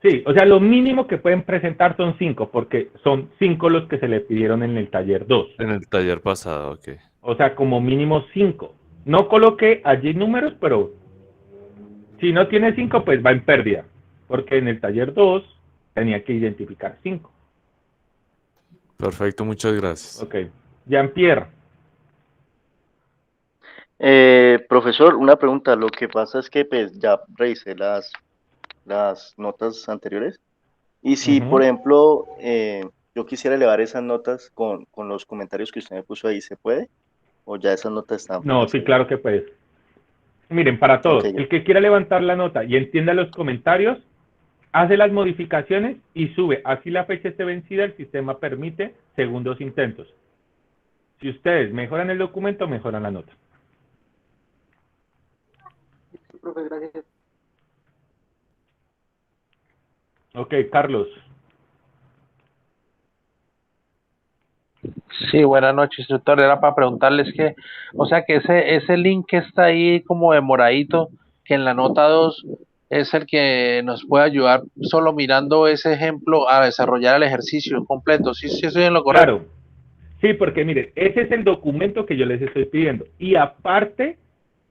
Sí, o sea, lo mínimo que pueden presentar son 5, porque son 5 los que se le pidieron en el taller 2. En el taller pasado, ok. O sea, como mínimo 5. No coloqué allí números, pero si no tiene 5, pues va en pérdida, porque en el taller 2 tenía que identificar 5. Perfecto, muchas gracias. Ok. Jean-Pierre. Profesor, una pregunta. Lo que pasa es que pues, ya revisé las notas anteriores. Y si, por ejemplo, yo quisiera elevar esas notas con los comentarios que usted me puso ahí, ¿se puede? ¿O ya esas notas están? No, sí, claro que puedes. Miren, para todos, Okay. el que quiera levantar la nota y entienda los comentarios, hace las modificaciones y sube. Así la fecha esté vencida, el sistema permite segundos intentos. Si ustedes mejoran el documento, mejoran la nota. Sí, profe, gracias. Ok, Carlos. Sí, buenas noches, instructor. Era para preguntarles que, o sea, que ese link que está ahí como de moradito, que en la nota 2 es el que nos puede ayudar solo mirando ese ejemplo a desarrollar el ejercicio completo. ¿Sí, sí estoy en lo correcto? Claro. Sí, porque miren, ese es el documento que yo les estoy pidiendo. Y aparte,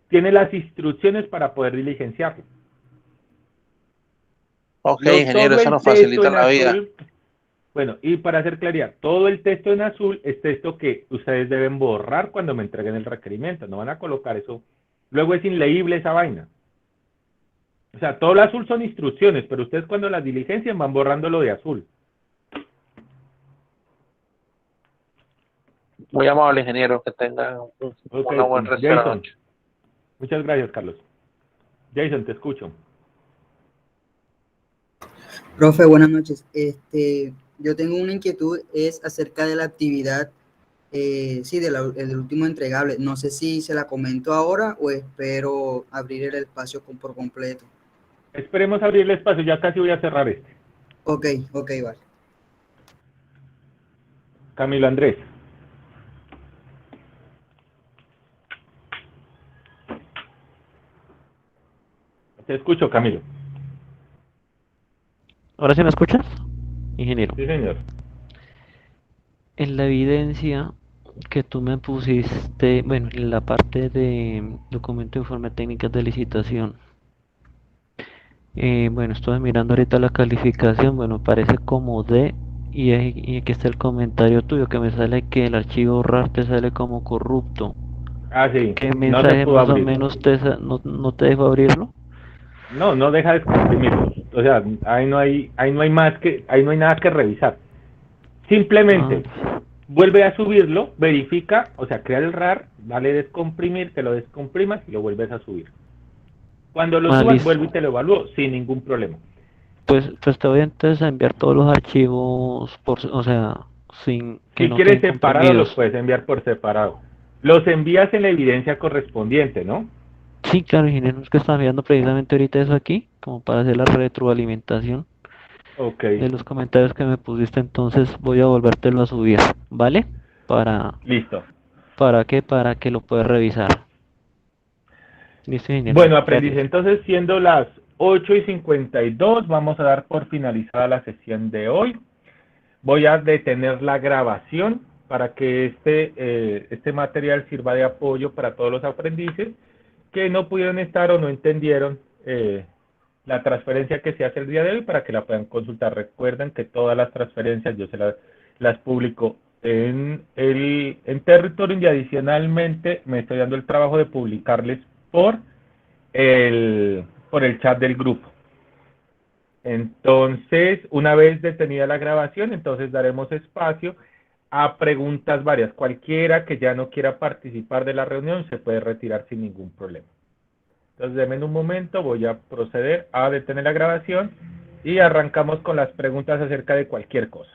tiene las instrucciones para poder diligenciarlo. Ok, ingeniero, eso nos facilita la vida. Bueno, y para hacer claridad, todo el texto en azul es texto que ustedes deben borrar cuando me entreguen el requerimiento. No van a colocar eso. Luego es inleíble esa vaina. O sea, todo el azul son instrucciones, pero ustedes cuando las diligencian van borrando lo de azul. Muy amable, ingeniero, que tenga una buena resto de la Jason. noche. Muchas gracias, Carlos. Jason, te escucho. Profe, buenas noches. Yo tengo una inquietud, es acerca de la actividad, sí, del último entregable. No sé si se la comento ahora o espero abrir el espacio por completo. Esperemos abrir el espacio, ya casi voy a cerrar este. Ok, vale. Camilo Andrés. Te escucho, Camilo. ¿Ahora se me escucha, ingeniero? Sí, señor. En la evidencia que tú me pusiste, bueno, en la parte de documento de informe técnicas de licitación. Bueno, estoy mirando ahorita la calificación, bueno, parece como D, y aquí está el comentario tuyo que me sale que el archivo RAR te sale como corrupto. Ah, sí, ¿Qué no se mensaje pudo más o abrir. menos no te dejo abrirlo? No, no deja de comprimirlos. O sea, ahí no hay nada que revisar. Simplemente vuelve a subirlo, verifica, o sea, crea el RAR, dale descomprimir, te lo descomprimas y lo vuelves a subir. Cuando lo subas, Listo. vuelvo y te lo evalúo sin ningún problema. Pues te voy entonces a enviar todos los archivos o sea, sin que Si no quieres queden separado, los comprimidos. puedes enviar por separado. Los envías en la evidencia correspondiente, ¿no? Sí, claro, ingeniero, es que estaba mirando precisamente ahorita eso aquí, como para hacer la retroalimentación Ok. de los comentarios que me pusiste, entonces voy a volvértelo a subir, ¿vale? Listo. ¿Para qué? Para que lo puedas revisar. Listo, ingeniero. Bueno, aprendiz, Gracias. entonces siendo las 8:52, vamos a dar por finalizada la sesión de hoy. Voy a detener la grabación para que este material sirva de apoyo para todos los aprendices que no pudieron estar o no entendieron la transferencia que se hace el día de hoy para que la puedan consultar. Recuerden que todas las transferencias yo las publico en Territorio y adicionalmente me estoy dando el trabajo de publicarles por el chat del grupo. Entonces, una vez detenida la grabación, entonces daremos espacio a preguntas varias. Cualquiera que ya no quiera participar de la reunión se puede retirar sin ningún problema. Entonces, denme un momento, voy a proceder a detener la grabación y arrancamos con las preguntas acerca de cualquier cosa.